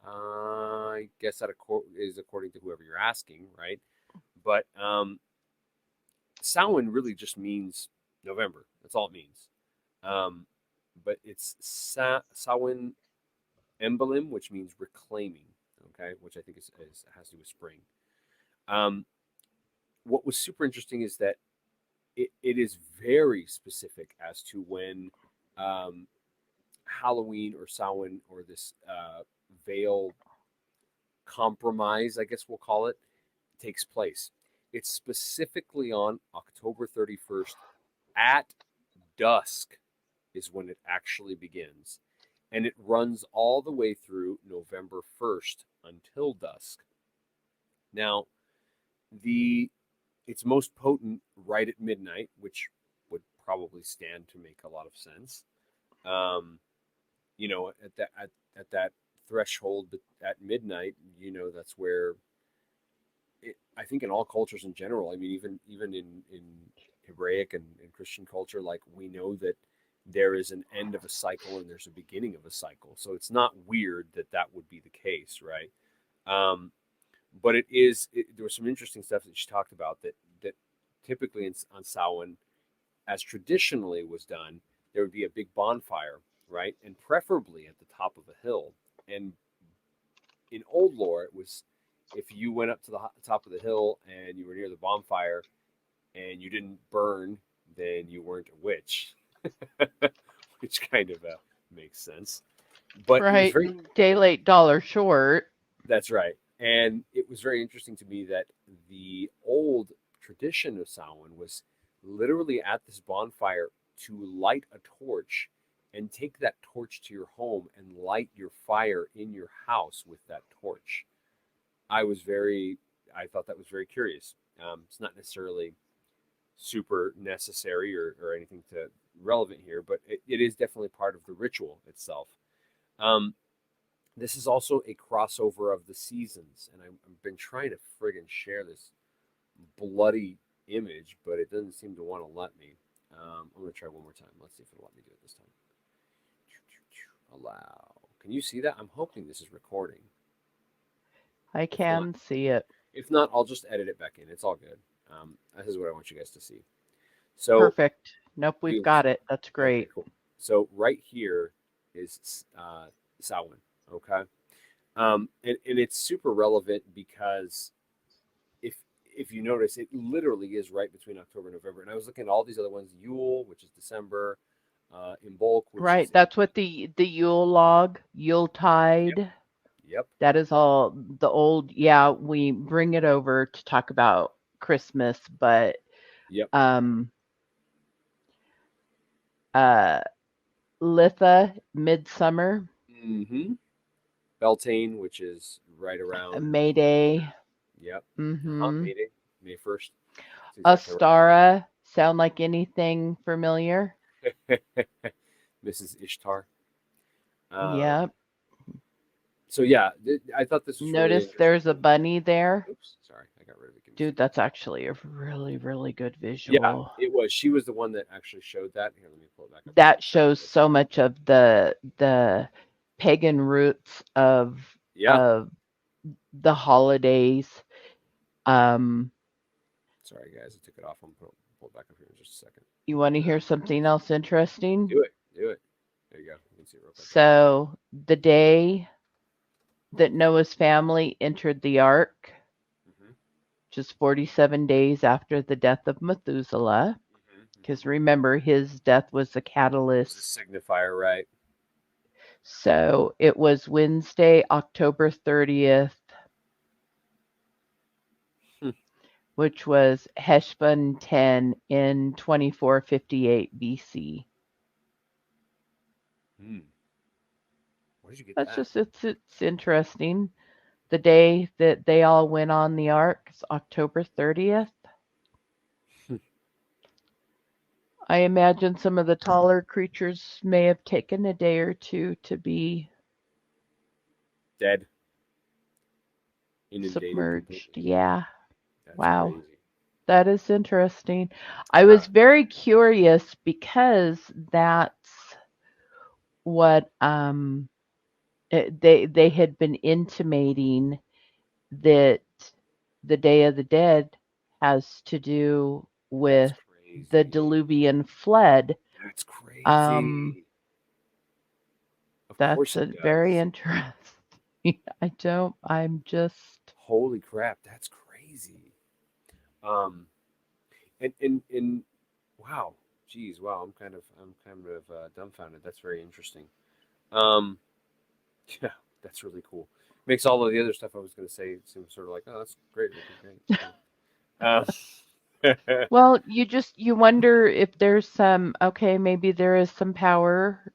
I guess that is according to whoever you're asking, right? But Samhain really just means November. That's all it means. Um, but it's Samhain emblem, which means reclaiming. Okay, which I think has to do with spring. Um, what was super interesting is that it is very specific as to when um, Halloween or Samhain or this veil compromise, I guess we'll call it, takes place. It's specifically on October 31st at dusk is when it actually begins. And it runs all the way through November 1st until dusk. Now, it's most potent right at midnight, which would probably stand to make a lot of sense. At that threshold at midnight, that's where I think in all cultures in general. I mean, even in Hebraic and Christian culture, like, we know that there is an end of a cycle and there's a beginning of a cycle. So it's not weird that would be the case, right? But there was some interesting stuff that she talked about that typically on Samhain, as traditionally was done, there would be a big bonfire, right? And preferably at the top of a hill. And in old lore, it was if you went up to the top of the hill and you were near the bonfire and you didn't burn, then you weren't a witch, which kind of makes sense. But right, it was day late, dollar short. That's right. And it was very interesting to me that the old tradition of Samhain was literally at this bonfire to light a torch and take that torch to your home and light your fire in your house with that torch. I thought that was very curious. It's not necessarily super necessary or anything relevant here, but it is definitely part of the ritual itself. This is also a crossover of the seasons, and I've been trying to friggin' share this bloody image, but it doesn't seem to want to let me. I'm going to try one more time. Let's see if it'll let me do it this time. Allow. Can you see that? I'm hoping this is recording. I can see it. If not, I'll just edit it back in. It's all good. This is what I want you guys to see. So perfect. Nope, we've got it. That's great. Okay, cool. So right here is Samhain. Okay, and it's super relevant because if you notice, it literally is right between October and November. And I was looking at all these other ones: Yule, which is December, Imbolc, which right. is That's what the Yule log, Yuletide. Yep. That is all the old. Yeah, we bring it over to talk about Christmas, but Yep. Litha, Midsummer. Mm-hmm. Beltane, which is right around May Day. Yep. Mm-hmm. May Day, May 1st. Exactly Astara. Right. Sound like anything familiar? Mrs. Ishtar. Yep. So yeah, I thought this was Notice really there's a bunny there. Oops, sorry, I got rid of it. Dude, that's actually a really, really good visual. Yeah, it was. She was the one that actually showed that. Here, let me pull it back up. That shows so much of the pagan roots of the holidays. Sorry, guys, I took it off. I'm gonna pull it back up here in just a second. You want to hear something else interesting? Do it. There you go. You can see it real quick. So the day that Noah's family entered the ark, just 47 days after the death of Methuselah, because remember, his death was the catalyst. It's a signifier, right? So it was Wednesday, October 30th, which was Heshvan 10 in 2458 BC. Where did you get That's that? just, it's interesting. The day that they all went on the ark is October 30th. I imagine some of the taller creatures may have taken a day or two to be dead, submerged. Completely. Yeah. That's wow. Crazy. That is interesting. I was very curious because that's what they had been intimating that the Day of the Dead has to do with the diluvian flood. That's crazy. That's very interesting. I'm just. Holy crap, that's crazy. And wow, geez, wow, I'm kind of dumbfounded. That's very interesting. Yeah, that's really cool. Makes all of the other stuff I was going to say seem sort of like, oh, that's great. Well, you wonder if there's some, okay, maybe there is some power,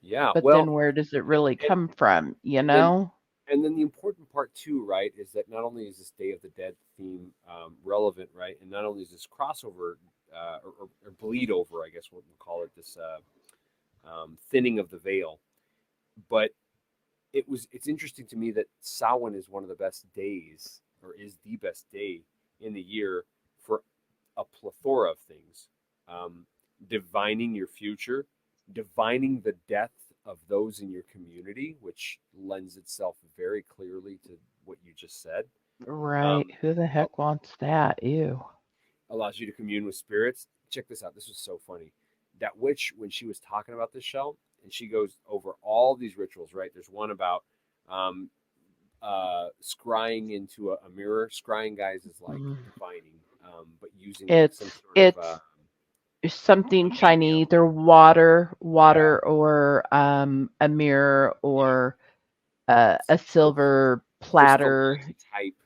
Yeah, but well, then where does it really and come from, you and then know? and then the important part too, right, is that not only is this Day of the Dead theme relevant, right, and not only is this crossover or bleed over, I guess what we'll call it, this thinning of the veil, but it's interesting to me that Samhain is one of the best days, or is the best day in the year for a plethora of things. Um, Divining your future, divining the death of those in your community, which lends itself very clearly to what you just said. Right. Um, Who the heck wants that? Ew. Allows you to commune with spirits. Check this out. This was so funny. That witch, when she was talking about this show, and she goes over all these rituals, right? There's one about um, scrying into a mirror. Scrying, guys, is like Mm. divining, but using like some It's sort of it's a something shiny, medium. either Yeah, water, or a mirror, yeah. or Some a sort of silver platter, crystalline type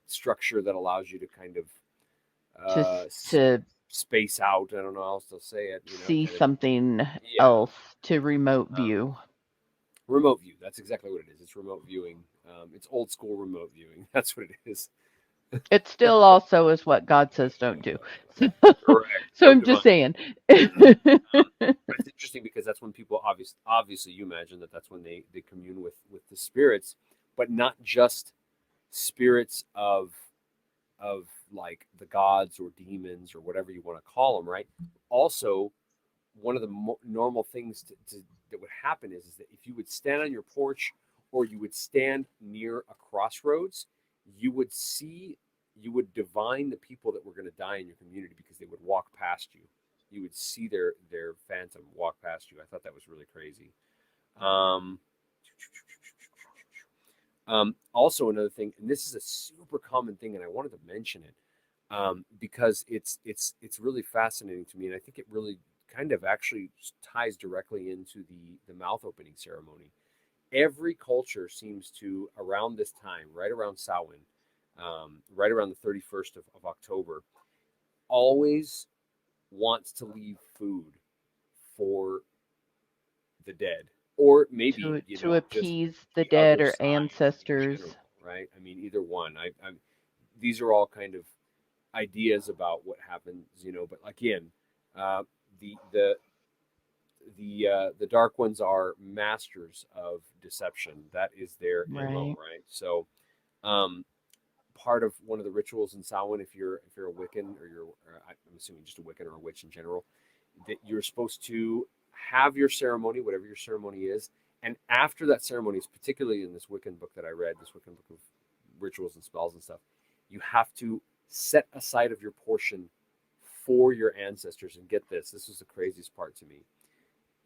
structure that allows you to kind of just s- to space out. I don't know how else to say it. You know, see kind of. something Yeah. else, to remote Um, view. Remote view. That's exactly what it is. It's remote viewing. It's old school remote viewing. That's what it is. It still also is what God says don't do. So, Correct. so Don't I'm just divine. saying. But it's interesting because that's when people obviously you imagine that that's when they commune with the spirits, but not just spirits of like the gods or demons or whatever you want to call them, right? Also, one of the normal things that would happen is that if you would stand on your porch or you would stand near a crossroads, you would see, you would divine the people that were going to die in your community because they would walk past you. You would see their phantom walk past you. I thought that was really crazy. Um, Also, another thing, and this is a super common thing, and I wanted to mention it because it's really fascinating to me, and I think it really kind of actually ties directly into the mouth opening ceremony. Every culture seems to, around this time, right around Samhain, right around the 31st of October, always wants to leave food for the dead, or maybe To just appease the the dead other or side in general, ancestors. right? I mean, either one. These are all kind of ideas about what happens, but again, uh, the the the dark ones are masters of deception. That is their MO, Right. right? So um, part of one of the rituals in Samhain, if you're a Wiccan, or I'm assuming just a Wiccan or a witch in general, that you're supposed to have your ceremony, whatever your ceremony is, and after that ceremony, particularly in this Wiccan book that I read, this Wiccan book of rituals and spells and stuff, you have to set aside of your portion for your ancestors. And get this, this is the craziest part to me.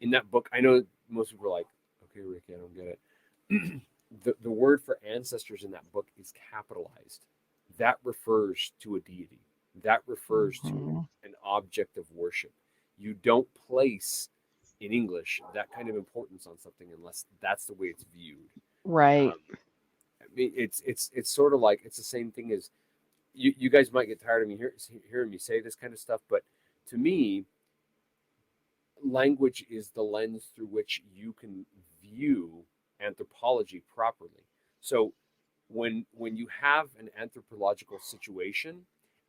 In that book, I know most people are like, okay, Ricky, I don't get it. The word for ancestors in that book is capitalized. That refers to a deity. That refers to Hmm. an object of worship. You don't place in English that kind of importance on something unless that's the way it's viewed. Right. Um, I mean, it's sort of like it's the same thing as you guys might get tired of me hearing me say this kind of stuff, but to me, language is the lens through which you can view anthropology properly. So when you have an anthropological situation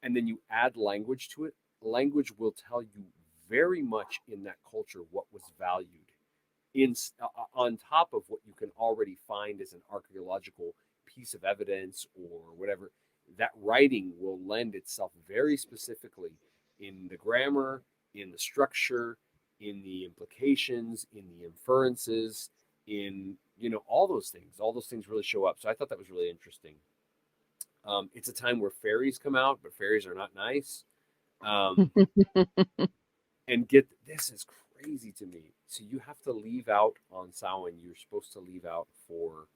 and then you add language to it, language will tell you very much in that culture what was valued in on top of what you can already find as an archaeological piece of evidence or whatever. That writing will lend itself very specifically in the grammar, in the structure, in the implications, in the inferences, in all those things really show up. So I thought that was really interesting. It's a time where fairies come out, but fairies are not nice. Um, and get this is crazy to me. So you have to leave out on Samhain. You're supposed to leave out for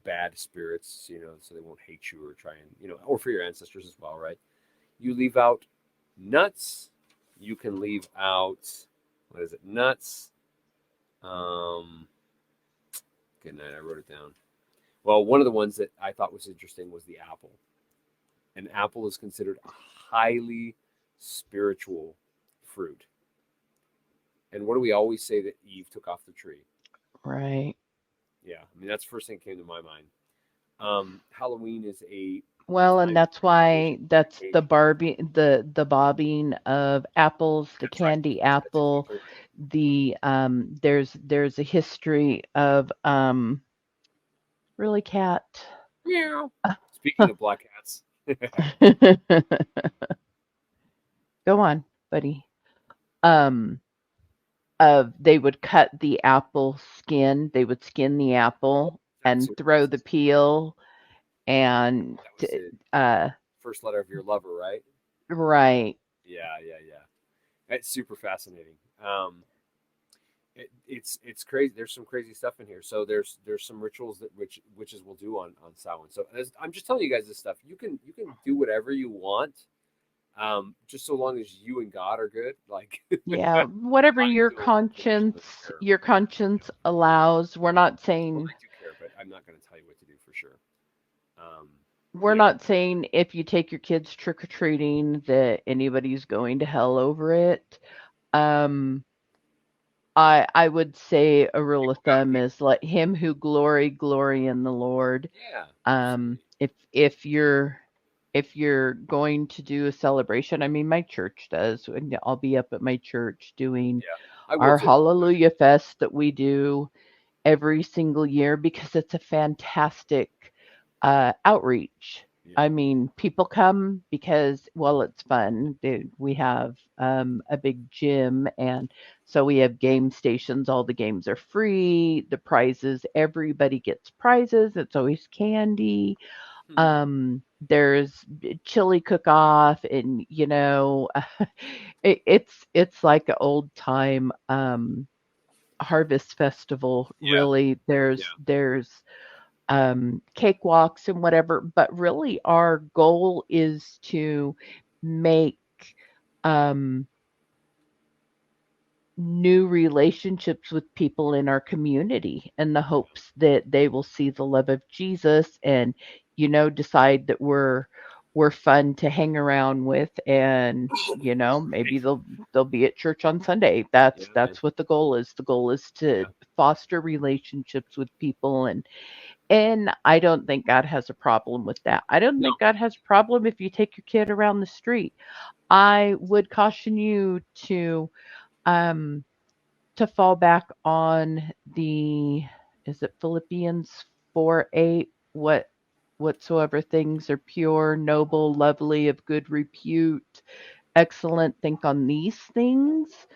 bad spirits, so they won't hate you or try and or for your ancestors as well, right? You leave out nuts. You can leave out what is it? Nuts. Um, Good night. I wrote it down. Well, one of the ones that I thought was interesting was the apple. An apple is considered a highly spiritual fruit. And what do we always say that Eve took off the tree? Right. Yeah, I mean that's the first thing that came to my mind. Halloween is a Well, and time that's why that's the occasion. Barbie, the bobbing of apples, the That's right. candy That's apple, exactly right. the there's a history of really cat. Meow. Speaking of black cats, Go on, buddy. Um of they would cut the apple skin, they would skin the apple that's and throw the peel and that was the uh first letter of your lover, right? right. Yeah, yeah, yeah. It's super fascinating. It's crazy. There's some crazy stuff in here. So there's some rituals that witches will do on Samhain. So I'm just telling you guys this stuff. You can do whatever you want, just so long as you and God are good. Like Yeah, whatever I don't personally care. your conscience allows. Well, I do care, but I'm not going to tell you what to do for sure. Um, We're you know, not saying if you take your kids trick or treating that anybody's going to hell over it. Um, I would say a rule of people got to thumb be. is let him who glory in the Lord. Yeah, absolutely. If you're going to do a celebration, I mean, my church does, and I'll be up at my church doing Yeah, I will our too. Hallelujah Fest that we do every single year because it's a fantastic outreach. Yeah. I mean, people come because, well, it's fun. We have a big gym, and so we have game stations. All the games are free. The prizes, everybody gets prizes. It's always candy. Hmm. There's chili cook off, and it's like an old time harvest festival. Yeah, Really, yeah. there's cakewalks and whatever, but really our goal is to make um, new relationships with people in our community in the hopes that they will see the love of Jesus and decide that we're fun to hang around with, and maybe they'll be at church on Sunday. Yeah, man. That's what the goal is. The goal is to Yeah. foster relationships with people, and I don't think God has a problem with that. I don't No. think God has a problem if you take your kid around the street. I would caution you um to fall back on the is it Philippians 4:8, whatsoever things are pure, noble, lovely, of good repute, excellent, think on these things.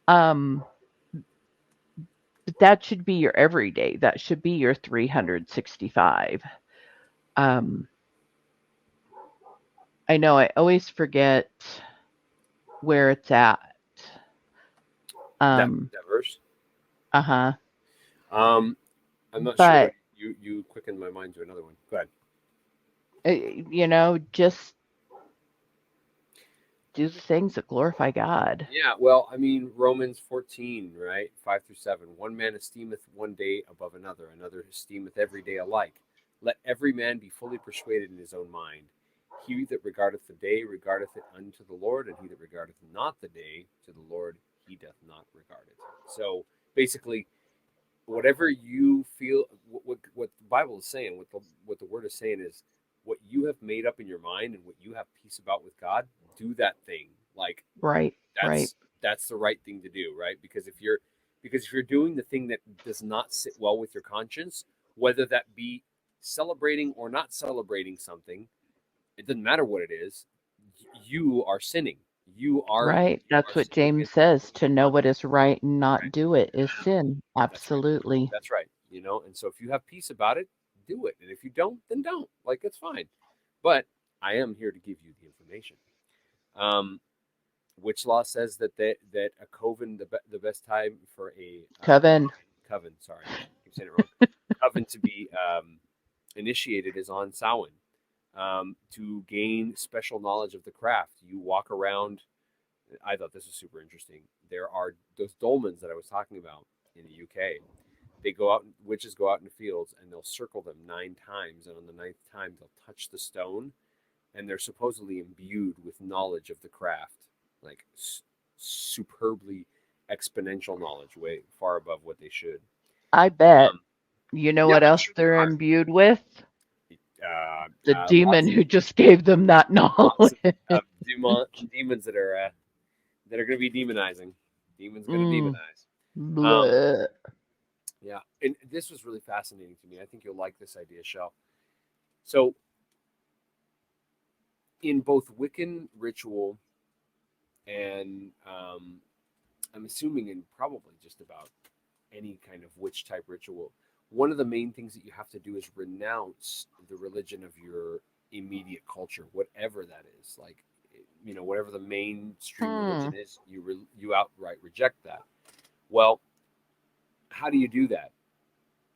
Um but that should be your everyday. That should be your 365. Um I know I always forget where it's at. That Um, that verse. uh-huh. Um, I'm not sure. But, You quickened my mind to another one. Go ahead. just do the things that glorify God. Yeah, well, I mean, Romans 14, right? 5 through 7. One man esteemeth one day above another, another esteemeth every day alike. Let every man be fully persuaded in his own mind. He that regardeth the day regardeth it unto the Lord, and he that regardeth not the day to the Lord, he doth not regard it. So basically, whatever you feel, what the Bible is saying, what the Word is saying is, what you have made up in your mind and what you have peace about with God, do that thing. Like Right, right, that's the right thing to do, right? Because if you're doing the thing that does not sit well with your conscience, whether that be celebrating or not celebrating something, it doesn't matter what it is. You are sinning. right. You That's are what sinning James against says. the To know what is right and not right. do it is sin. That's right. Absolutely. That's right. And so if you have peace about it, do it. And if you don't, then don't. Like it's fine. But I am here to give you the information. Um, which law says that a coven, the best time for a Coven. coven, sorry, I keep saying it wrong, coven to be initiated is on Samhain. To gain special knowledge of the craft, you walk around. I thought this was super interesting. There are those dolmens that I was talking about in the UK. They go out, witches go out in the fields, and they'll circle them 9 times, and on the 9th time they'll touch the stone, and they're supposedly imbued with knowledge of the craft, like superbly exponential knowledge, way far above what they should. I bet. Um, You know yeah, what I'm else sure there they're are. imbued with? The demon Lots who just gave them that lots knowledge. of demons that are going to be demonizing. Demons going to Mm, demonize. Um, bleh. yeah, and this was really fascinating to me. I think you'll like this idea, Shell. So, in both Wiccan ritual and I'm assuming in probably just about any kind of witch type ritual, one of the main things that you have to do is renounce the religion of your immediate culture, whatever that is. Like, whatever the mainstream religion is, you outright reject that. Well, how do you do that?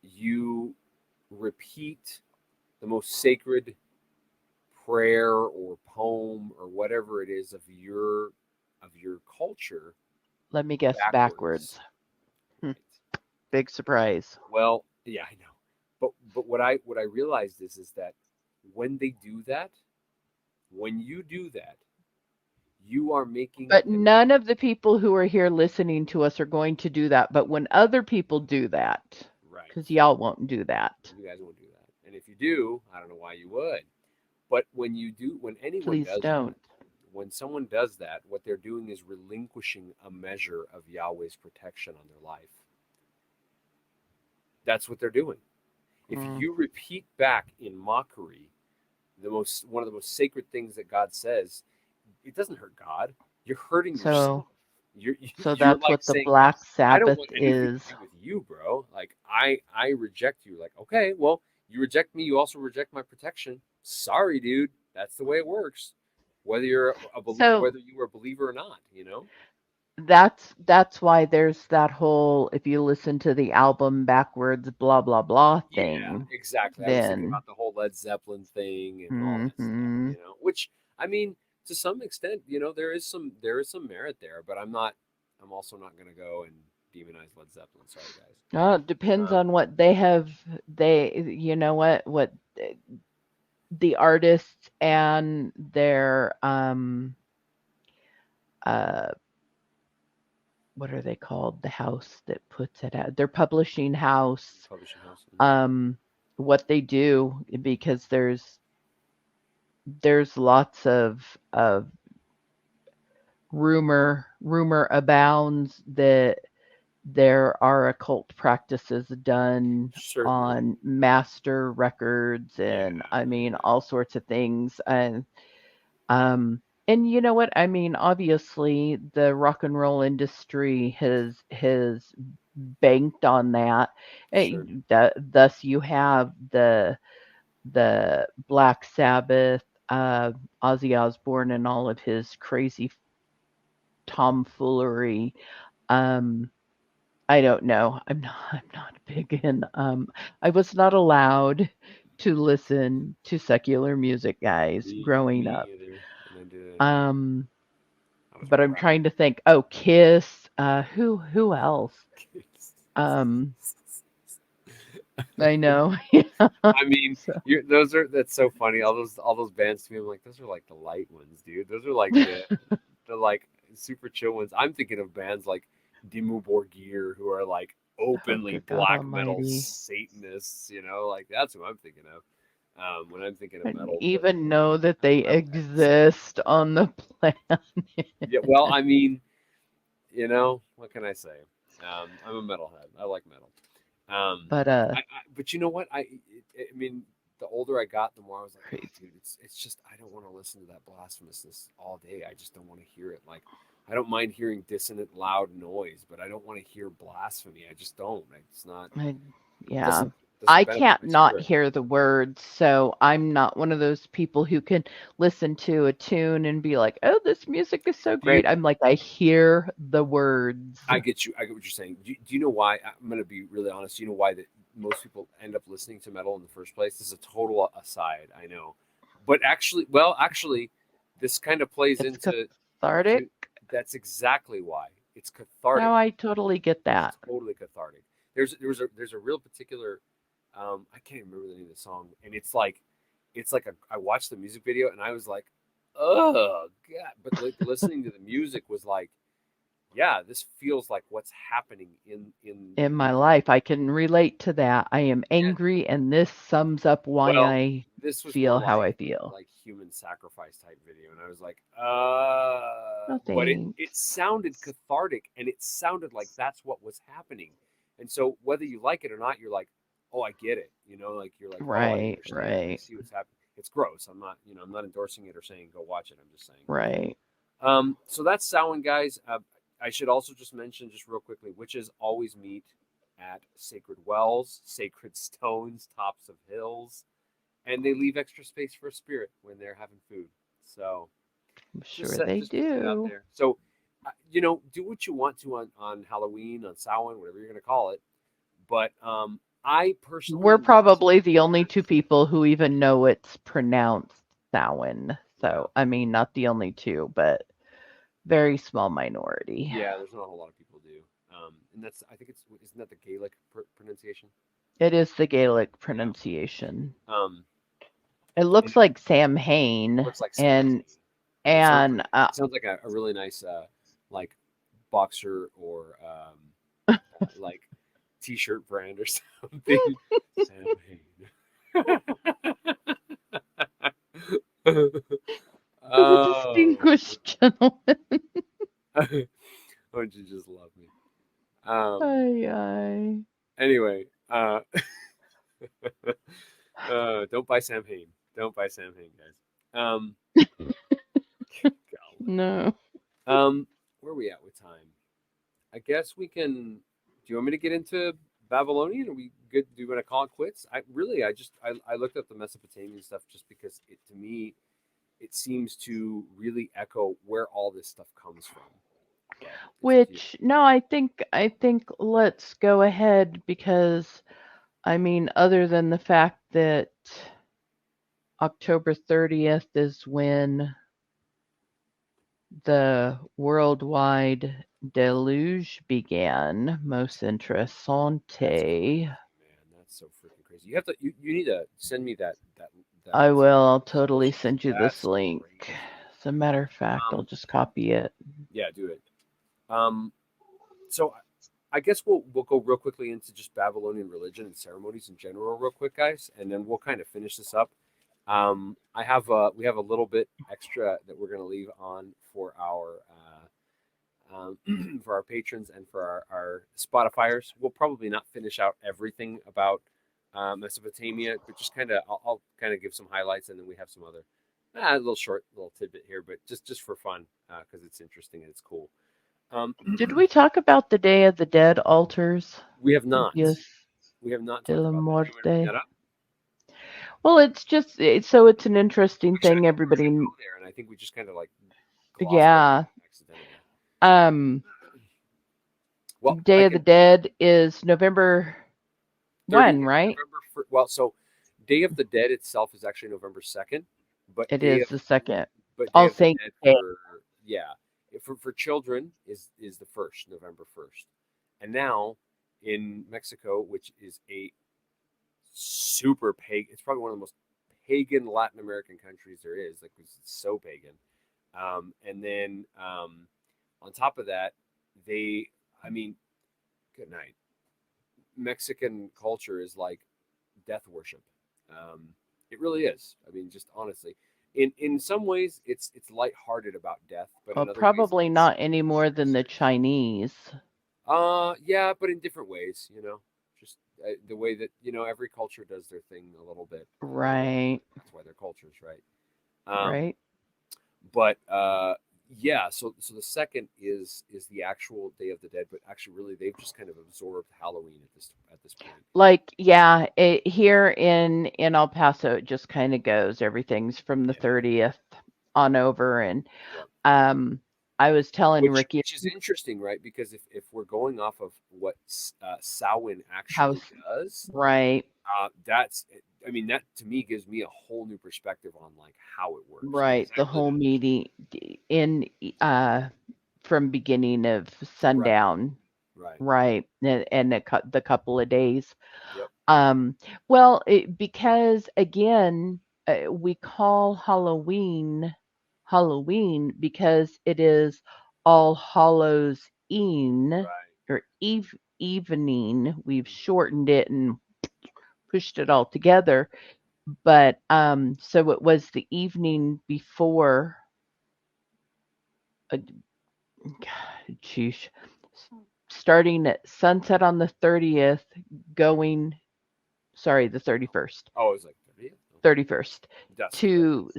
You repeat the most sacred prayer or poem or whatever it is of your culture Let me guess backwards. Right. Big surprise. Well, yeah, I know. But what I realized is that when they do that, when you do that, you are making But none of the people who are here listening to us are going to do that. But when other people do that, right. because y'all won't do that. You guys won't do that. And if you do, I don't know why you would. But when you do, when anyone Please does don't. that, when someone does that, what they're doing is relinquishing a measure of Yahweh's protection on their life. That's what they're doing. If you repeat back in mockery one of the most sacred things that God says, it doesn't hurt God. You're hurting yourself. So you're that's like what the saying, Black I don't Sabbath want anything is. to do with you, bro. Like I reject you. Like, okay, well, you reject me, you also reject my protection. Sorry, dude. That's the way it works. Whether you're whether you were a believer or not, That's why there's that whole, if you listen to the album backwards, blah blah blah thing. Yeah, exactly. I was thinking about the whole Led Zeppelin thing and all that stuff, which I mean, to some extent, there is some merit there, but I'm also not going to go and demonize Led Zeppelin. Sorry, guys. Oh, it depends on what you know what the artists and their what are they called? The house that puts it out. Their publishing house. What they do, because there's lots of rumor abounds that there are occult practices done on master records and I mean all sorts of things. And you know what? I mean, obviously the rock and roll industry has banked on that. Thus you have the Black Sabbath, Ozzy Osbourne and all of his crazy tomfoolery. I don't know. I'm not big in I was not allowed to listen to secular music, guys, growing up. But I'm trying to think. Oh, Kiss. Who else? I know. I mean, that's so funny. All those bands to me, I'm like, those are like the light ones, dude. Those are like the like super chill ones. I'm thinking of bands like Dimmu Borgir, who are like openly black metal Satanists. Like that's who I'm thinking of when I'm thinking of metal. Even know that they exist on the planet. Yeah, well, I mean, what can I say? I'm a metalhead. I like metal. But you know what? I mean, the older I got, the more I was like, oh, dude, it's just I don't want to listen to that blasphemousness all day. I just don't want to hear it. Like, I don't mind hearing dissonant, loud noise, but I don't want to hear blasphemy. I just don't. It's not. Yeah. I can't not hear the words, so I'm not one of those people who can listen to a tune and be like, "Oh, this music is so great." I'm like, I hear the words. I get you. I get what you're saying. Do you know why? I'm going to be really honest. Do you know why that most people end up listening to metal in the first place? This is a total aside, I know, but actually, this kind of plays into cathartic. That's exactly why. It's cathartic. No, I totally get that. It's totally cathartic. There's a real particular. I can't remember the name of the song, and it's like it's like I watched the music video and I was like, oh god. But listening to the music was like, yeah, this feels like what's happening In in my this. life, I can relate to that. I am Yeah. angry, and this sums up why Well, I this was more feel how I feel. like human sacrifice type video, and I was like, No but it thanks. sounded cathartic, and it sounded like that's what was happening, and so whether you like it or not, you're like, oh, I get it, like you're like, oh, I Right, understand, I right, see what's happening. It's gross. I'm not endorsing it or saying go watch it. I'm just saying. right. So that's Samhain, guys. I should also just mention, just real quickly, witches always meet at sacred wells, sacred stones, tops of hills, and they leave extra space for a spirit when they're having food. So I'm sure they just putting it out do. there. So, do what you want to on Halloween, on Samhain, whatever you're going to call it. But I personally We're am not. probably the only two people who even know it's pronounced Samhain. Yeah, So, I mean, not the only two, but very small minority. yeah. There's not a lot of people do. And that's, I think isn't that the Gaelic pronunciation? It is the Gaelic Yeah. pronunciation. Um, It and looks like it SamHain, looks like Sam. and It sounds and like a really nice like boxer or like t-shirt brand or something. Sam Hain. the Oh, distinguished gentleman. don't you just love me? Um. Ay, ay. Anyway, don't buy Sam Hain. Don't buy Sam Hain, guys. Golly. No. Where are we at with time? I guess we can. Do you want me to get into Babylonian? Are we good? Do you want to call it quits? I looked up the Mesopotamian stuff just because to me it seems to really echo where all this stuff comes from. But it's up to you. Which no, I think let's go ahead because I mean, other than the fact that October 30th is when the worldwide deluge began, most That's interessante. man, that's so freaking crazy. You need to send me that I will. I'll totally source. send you this That's link. crazy. As a matter of fact, I'll Um, just copy it. yeah, do it. Um, so I guess we'll go real quickly into just Babylonian religion and ceremonies in general, real quick, guys, and then we'll kind of finish this up. We have a little bit extra that we're going to leave on for our for our patrons and for our Spotifyers. We'll probably not finish out everything about Mesopotamia, but just I'll kind of give some highlights, and then we have some other a little short little tidbit here, but just for fun because it's interesting and it's cool. Um, Did we talk about the Day of the Dead altars? we have not. Yes, We have not de talked la about that. Do you want to bring that Muerte. up? Well, it's just so it's an interesting We should thing. we should Everybody, go there, and I think we just kind of like glossed over yeah. it accidentally. Um, Well, I Day of the can Dead is November 30 1, right? so Day of the Dead itself is actually November 2nd, but It is the second. Day All of the Saints Dead Day. for children is the first, November 1st. And now in Mexico, which is a super pagan, it's probably one of the most pagan Latin American countries there is, like it's so pagan. And then on top of that, I mean, good night. Mexican culture is like death worship. It really is. I mean, just honestly, in some ways, it's lighthearted about death, but Well, in other ways, probably it's not any more than the serious. Chinese. Yeah, but in different ways, just the way that every culture does their thing a little bit. Right, That's why they're cultures, right? right. But yeah, so the second is the actual Day of the Dead, but actually, really, they've just kind of absorbed Halloween at this point. Like, yeah, here in El Paso, it just kind of goes. Everything's from the Yeah. 30th on over, and Yep. I was telling Ricky Which is interesting, right? Because if we're going off of what Samhain how actually does, right, I mean, that to me gives me a whole new perspective on like how it works. right. Because I The really whole didn't. meeting in from beginning of Right, sundown, right, right, and the couple of days. yep, Well, because again, we call Halloween because it is All Hallows Evening Right. or evening. We've shortened it and pushed it all together. But so it was the evening before. Uh, Geez, starting at sunset on the 30th, going. Sorry, the 31st. Oh, it was like 30th? 31st Dusk. to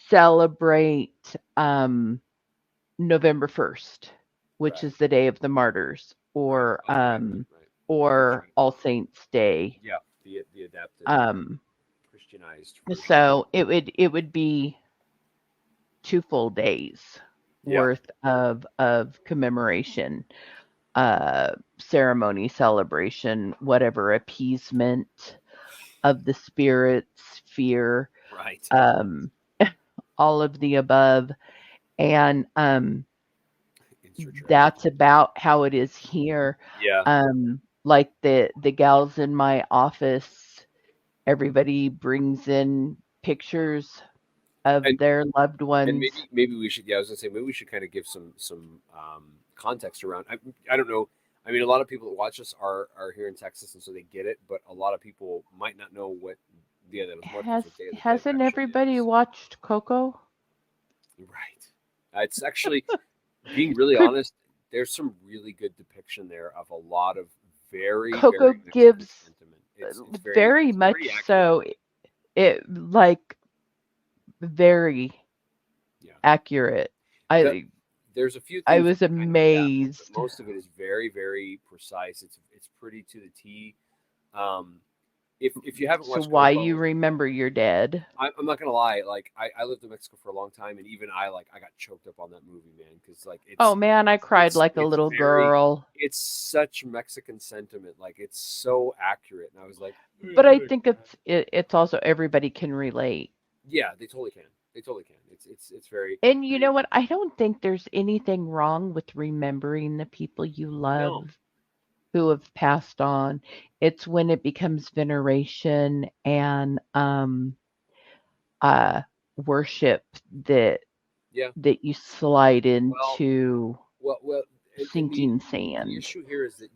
celebrate November 1st, which Right. is the Day of the Martyrs, or Right. Oh, right. or All Saints Day. Yeah, the adapted Um, Christianized version. so it would be 2 full days Yeah. worth of commemoration, ceremony, celebration, whatever, appeasement of the spirits, fear, Right. all of the above. And Insert your that's about how it is here. Yeah. Like the gals in my office, everybody brings in pictures of And their loved and ones. maybe we should, yeah, I was gonna say maybe we should kind of give some context around. I don't know. I mean, a lot of people that watch us are here in Texas, and so they get it. But a lot of people might not know what Dia de los Muertos or Day of the Dead Hasn't actually everybody is. watched Coco? Right. It's actually, being really Could honest, there's some really good depiction there of a lot of very, Coco very Mexican gives sentiment. It's very it's much pretty accurate. so. It like very Yeah. accurate. The, I there's a few I things that was kind of adapt, but amazed. most of it is very, very precise. It's pretty to the T. Um, if you haven't So watched why you Coco, remember you're dead? I'm not gonna lie. Like I lived in Mexico for a long time, and even I got choked up on that movie, man, because like Oh man, I cried like a it's little very girl. it's such Mexican sentiment. Like it's so accurate, and I was like, But I think it's also everybody can relate. yeah, they totally can. They totally can. It's very And you know what? I don't think there's anything wrong with remembering the people you no. love who have passed on. It's when it becomes veneration and uh worship that Yeah. that you slide Well, into well, and sinking the sand. issue here is that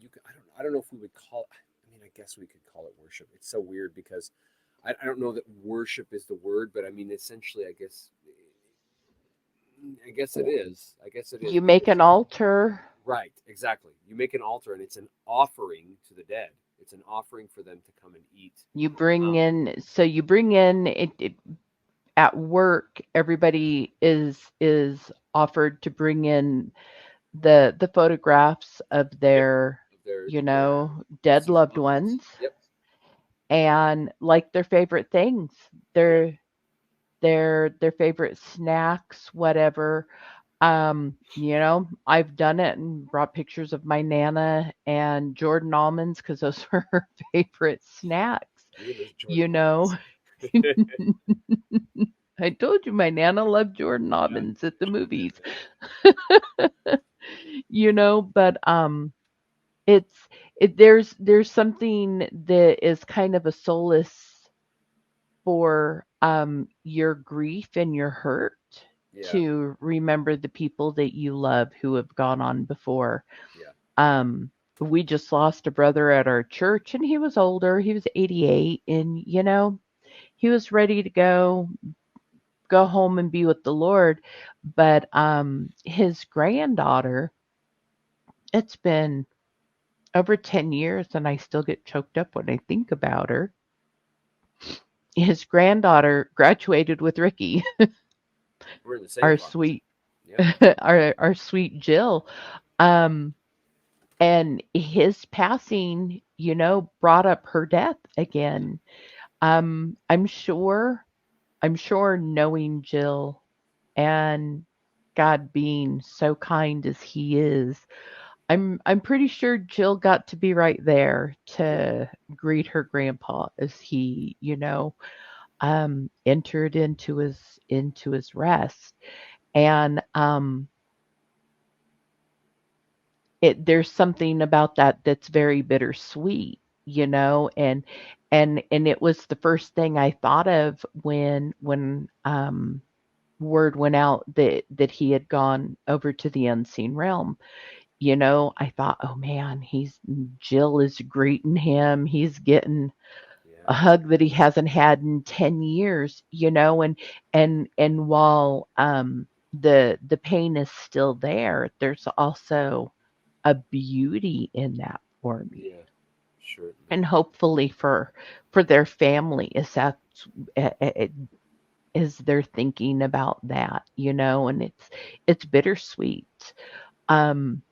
I don't know if we would call. I mean, I guess we could call it worship. It's so weird because I don't know that worship is the word, but I mean, essentially, I guess it is. I guess it is You make because an altar. right, exactly. You make an altar, and it's an offering to the dead. It's an offering for them to come and eat. You bring Um, in, so you bring in it at work. Everybody is offered to bring in the photographs of yep, their, their dead deceased loved loved ones. ones Yep. and like their favorite things, Yeah. their favorite snacks, whatever. I've done it and brought pictures of my Nana and Jordan almonds because those were her favorite snacks. Ooh, those You Jordan know, almonds. I told you my Nana loved Jordan Yeah. almonds at the movies. But it's there's something that is kind of a solace for your grief and your hurt Yeah. to remember the people that you love who have gone on before. Yeah. Um, we just lost a brother at our church and he was older. He was 88 and he was ready to go home and be with the Lord. But his granddaughter, it's been over 10 years and I still get choked up when I think about her. His granddaughter graduated with Ricky, We're in the same our class. sweet Yeah. our sweet Jill. Um and his passing, brought up her death again. I'm sure knowing Jill and God being so kind as he is, I'm pretty sure Jill got to be right there Yeah. to greet her grandpa as he, entered into his rest. And there's something about that that's very bittersweet you know, and it was the first thing I thought of when word went out that he had gone over to the unseen realm. You know, I thought, oh man, he's Jill is greeting him. He's getting a Yeah. hug that he hasn't had in 10 years, you know, and while the pain is still there, there's also a beauty in that for me. Yeah. Certainly. And hopefully for their family is that's is they're thinking about that, you know, and it's bittersweet. Um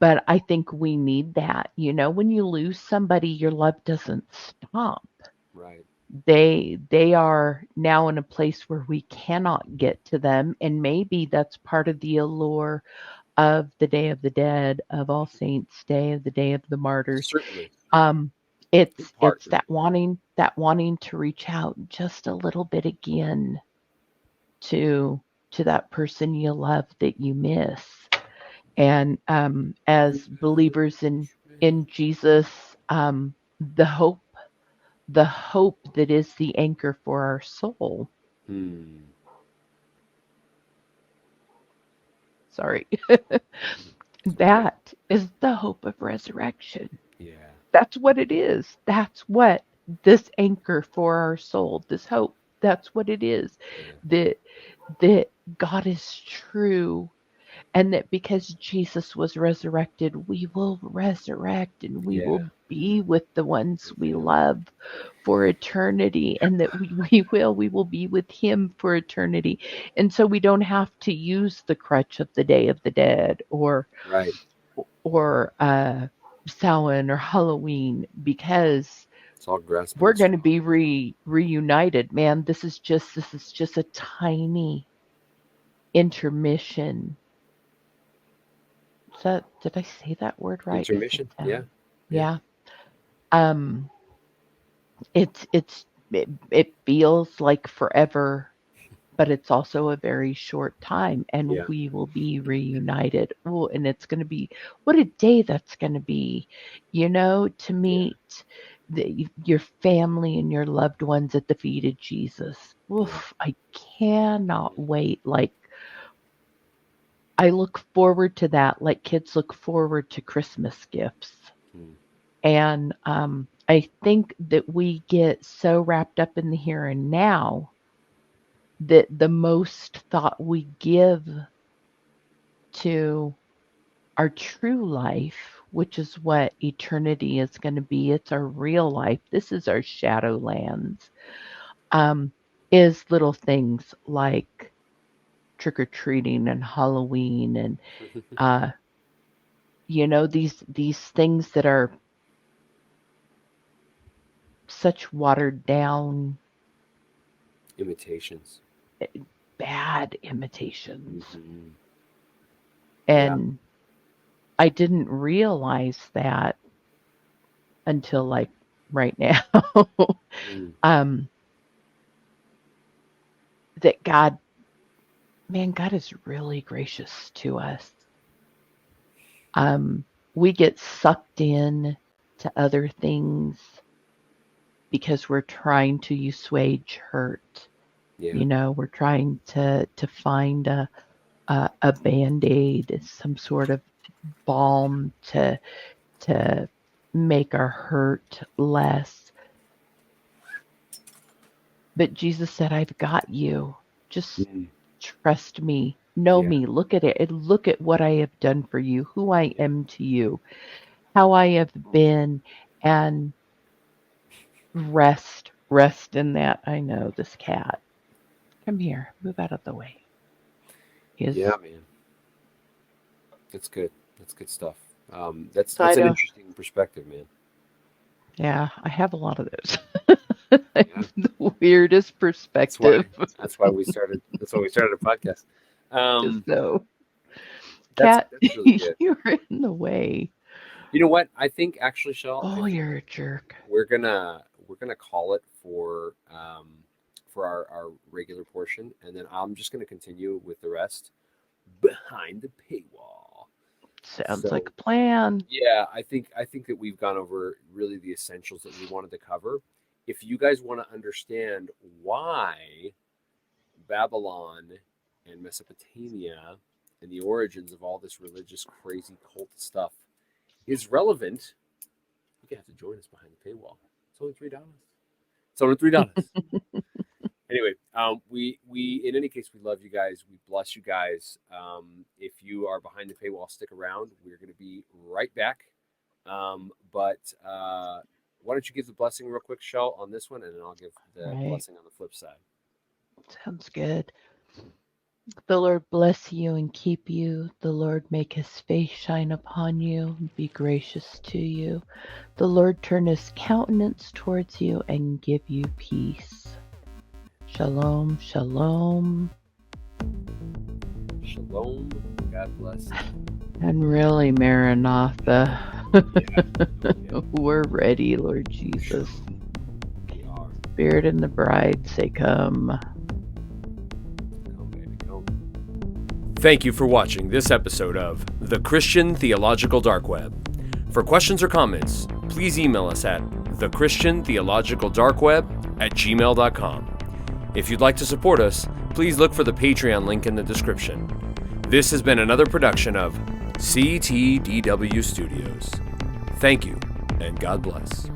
but I think we need that. You know, when you lose somebody, your love doesn't stop. Right. They are now in a place where we cannot get to them, and maybe that's part of the allure of the Day of the Dead, of All Saints Day, of the Day of the Martyrs. Certainly. Um, Big part, it's right? that wanting to reach out just a little bit again to that person you love that you miss. And as believers in Jesus, the hope the hope that is the anchor for our soul. Hmm. Sorry. Okay. That is the hope of resurrection. Yeah. That's what it is. That's what this anchor for our soul, this hope, that's what it is. Yeah. That that God is true, and that because Jesus was resurrected, we will resurrect and we Yeah. will be with the ones With we him. love for eternity, and that we will be with him for eternity. And so we don't have to use the crutch of the Day of the Dead Right. or Samhain or Halloween, because It's all grasping we're at going to straws. be reunited. Man, this is just a tiny intermission. Did I say that word right? Is it Intermission. Yeah. Yeah. yeah. Um it feels like forever, but it's also a very short time, and Yeah. we will be reunited. Oh, and it's going to be, what a day that's going to be, you know, to Yeah. meet your family and your loved ones at the feet of Jesus. Yeah. Oof, I cannot wait. Like, I look forward to that, like kids look forward to Christmas gifts. Hmm. And I think that we get so wrapped up in the here and now that the most thought we give to our true life, which is what eternity is going to be, it's our real life. This is our shadowlands. Um, is little things like trick or treating and Halloween and uh, these things that are such watered down, Imitations. eh, bad imitations. Hmm. Yeah. And I didn't realize that until like right now. Hmm. um, that God, man, God is really gracious to us. Um, we get sucked in to other things because we're trying to assuage hurt. Yeah. You know, we're trying to find a band-aid, some sort of balm to make our hurt less. But Jesus said, I've got you. Just Hmm. trust me. Know Yeah. me. Look at it. And look at what I have done for you, who I Yeah. am to you, how I have been, and rest in that. I know this cat. Come here. Move out of the way. Yeah, His man. That's good. That's good stuff. That's side an of, interesting perspective, man. yeah, I have a lot of those. I Yeah. have the weirdest That's why. perspective. That's why we started. That's why we started a podcast. Just Um, so. that's Cat, that's really good. you're in the way. You know what? I think actually, Shell, I Oh, think you're a jerk. we're gonna call it for our regular portion, and then I'm just gonna continue with the rest behind the paywall. Sounds So, like a plan. yeah, I think that we've gone over really the essentials that we wanted to cover. If you guys want to understand why Babylon and Mesopotamia and the origins of all this religious, crazy cult stuff is relevant, you have to join us behind the paywall. It's only $3. It's only $3. Anyway, we in any case, we love you guys. We bless you guys. If you are behind the paywall, stick around. We're going to be right back. But why don't you give the blessing real quick, Shell, on this one, and then I'll give the Right. blessing on the flip side. Sounds good. The Lord bless you and keep you. The Lord make his face shine upon you and be gracious to you. The Lord turn his countenance towards you and give you peace. Shalom, shalom. Shalom. God bless. And really, Maranatha, Yeah. we're ready, Lord Jesus. We are. Spirit and the bride say, come. Come, baby, come. Thank you for watching this episode of The Christian Theological Dark Web. For questions or comments, please email us at thechristiantheologicaldarkweb@gmail.com. If you'd like to support us, please look for the Patreon link in the description. This has been another production of CTDW Studios. Thank you, and God bless.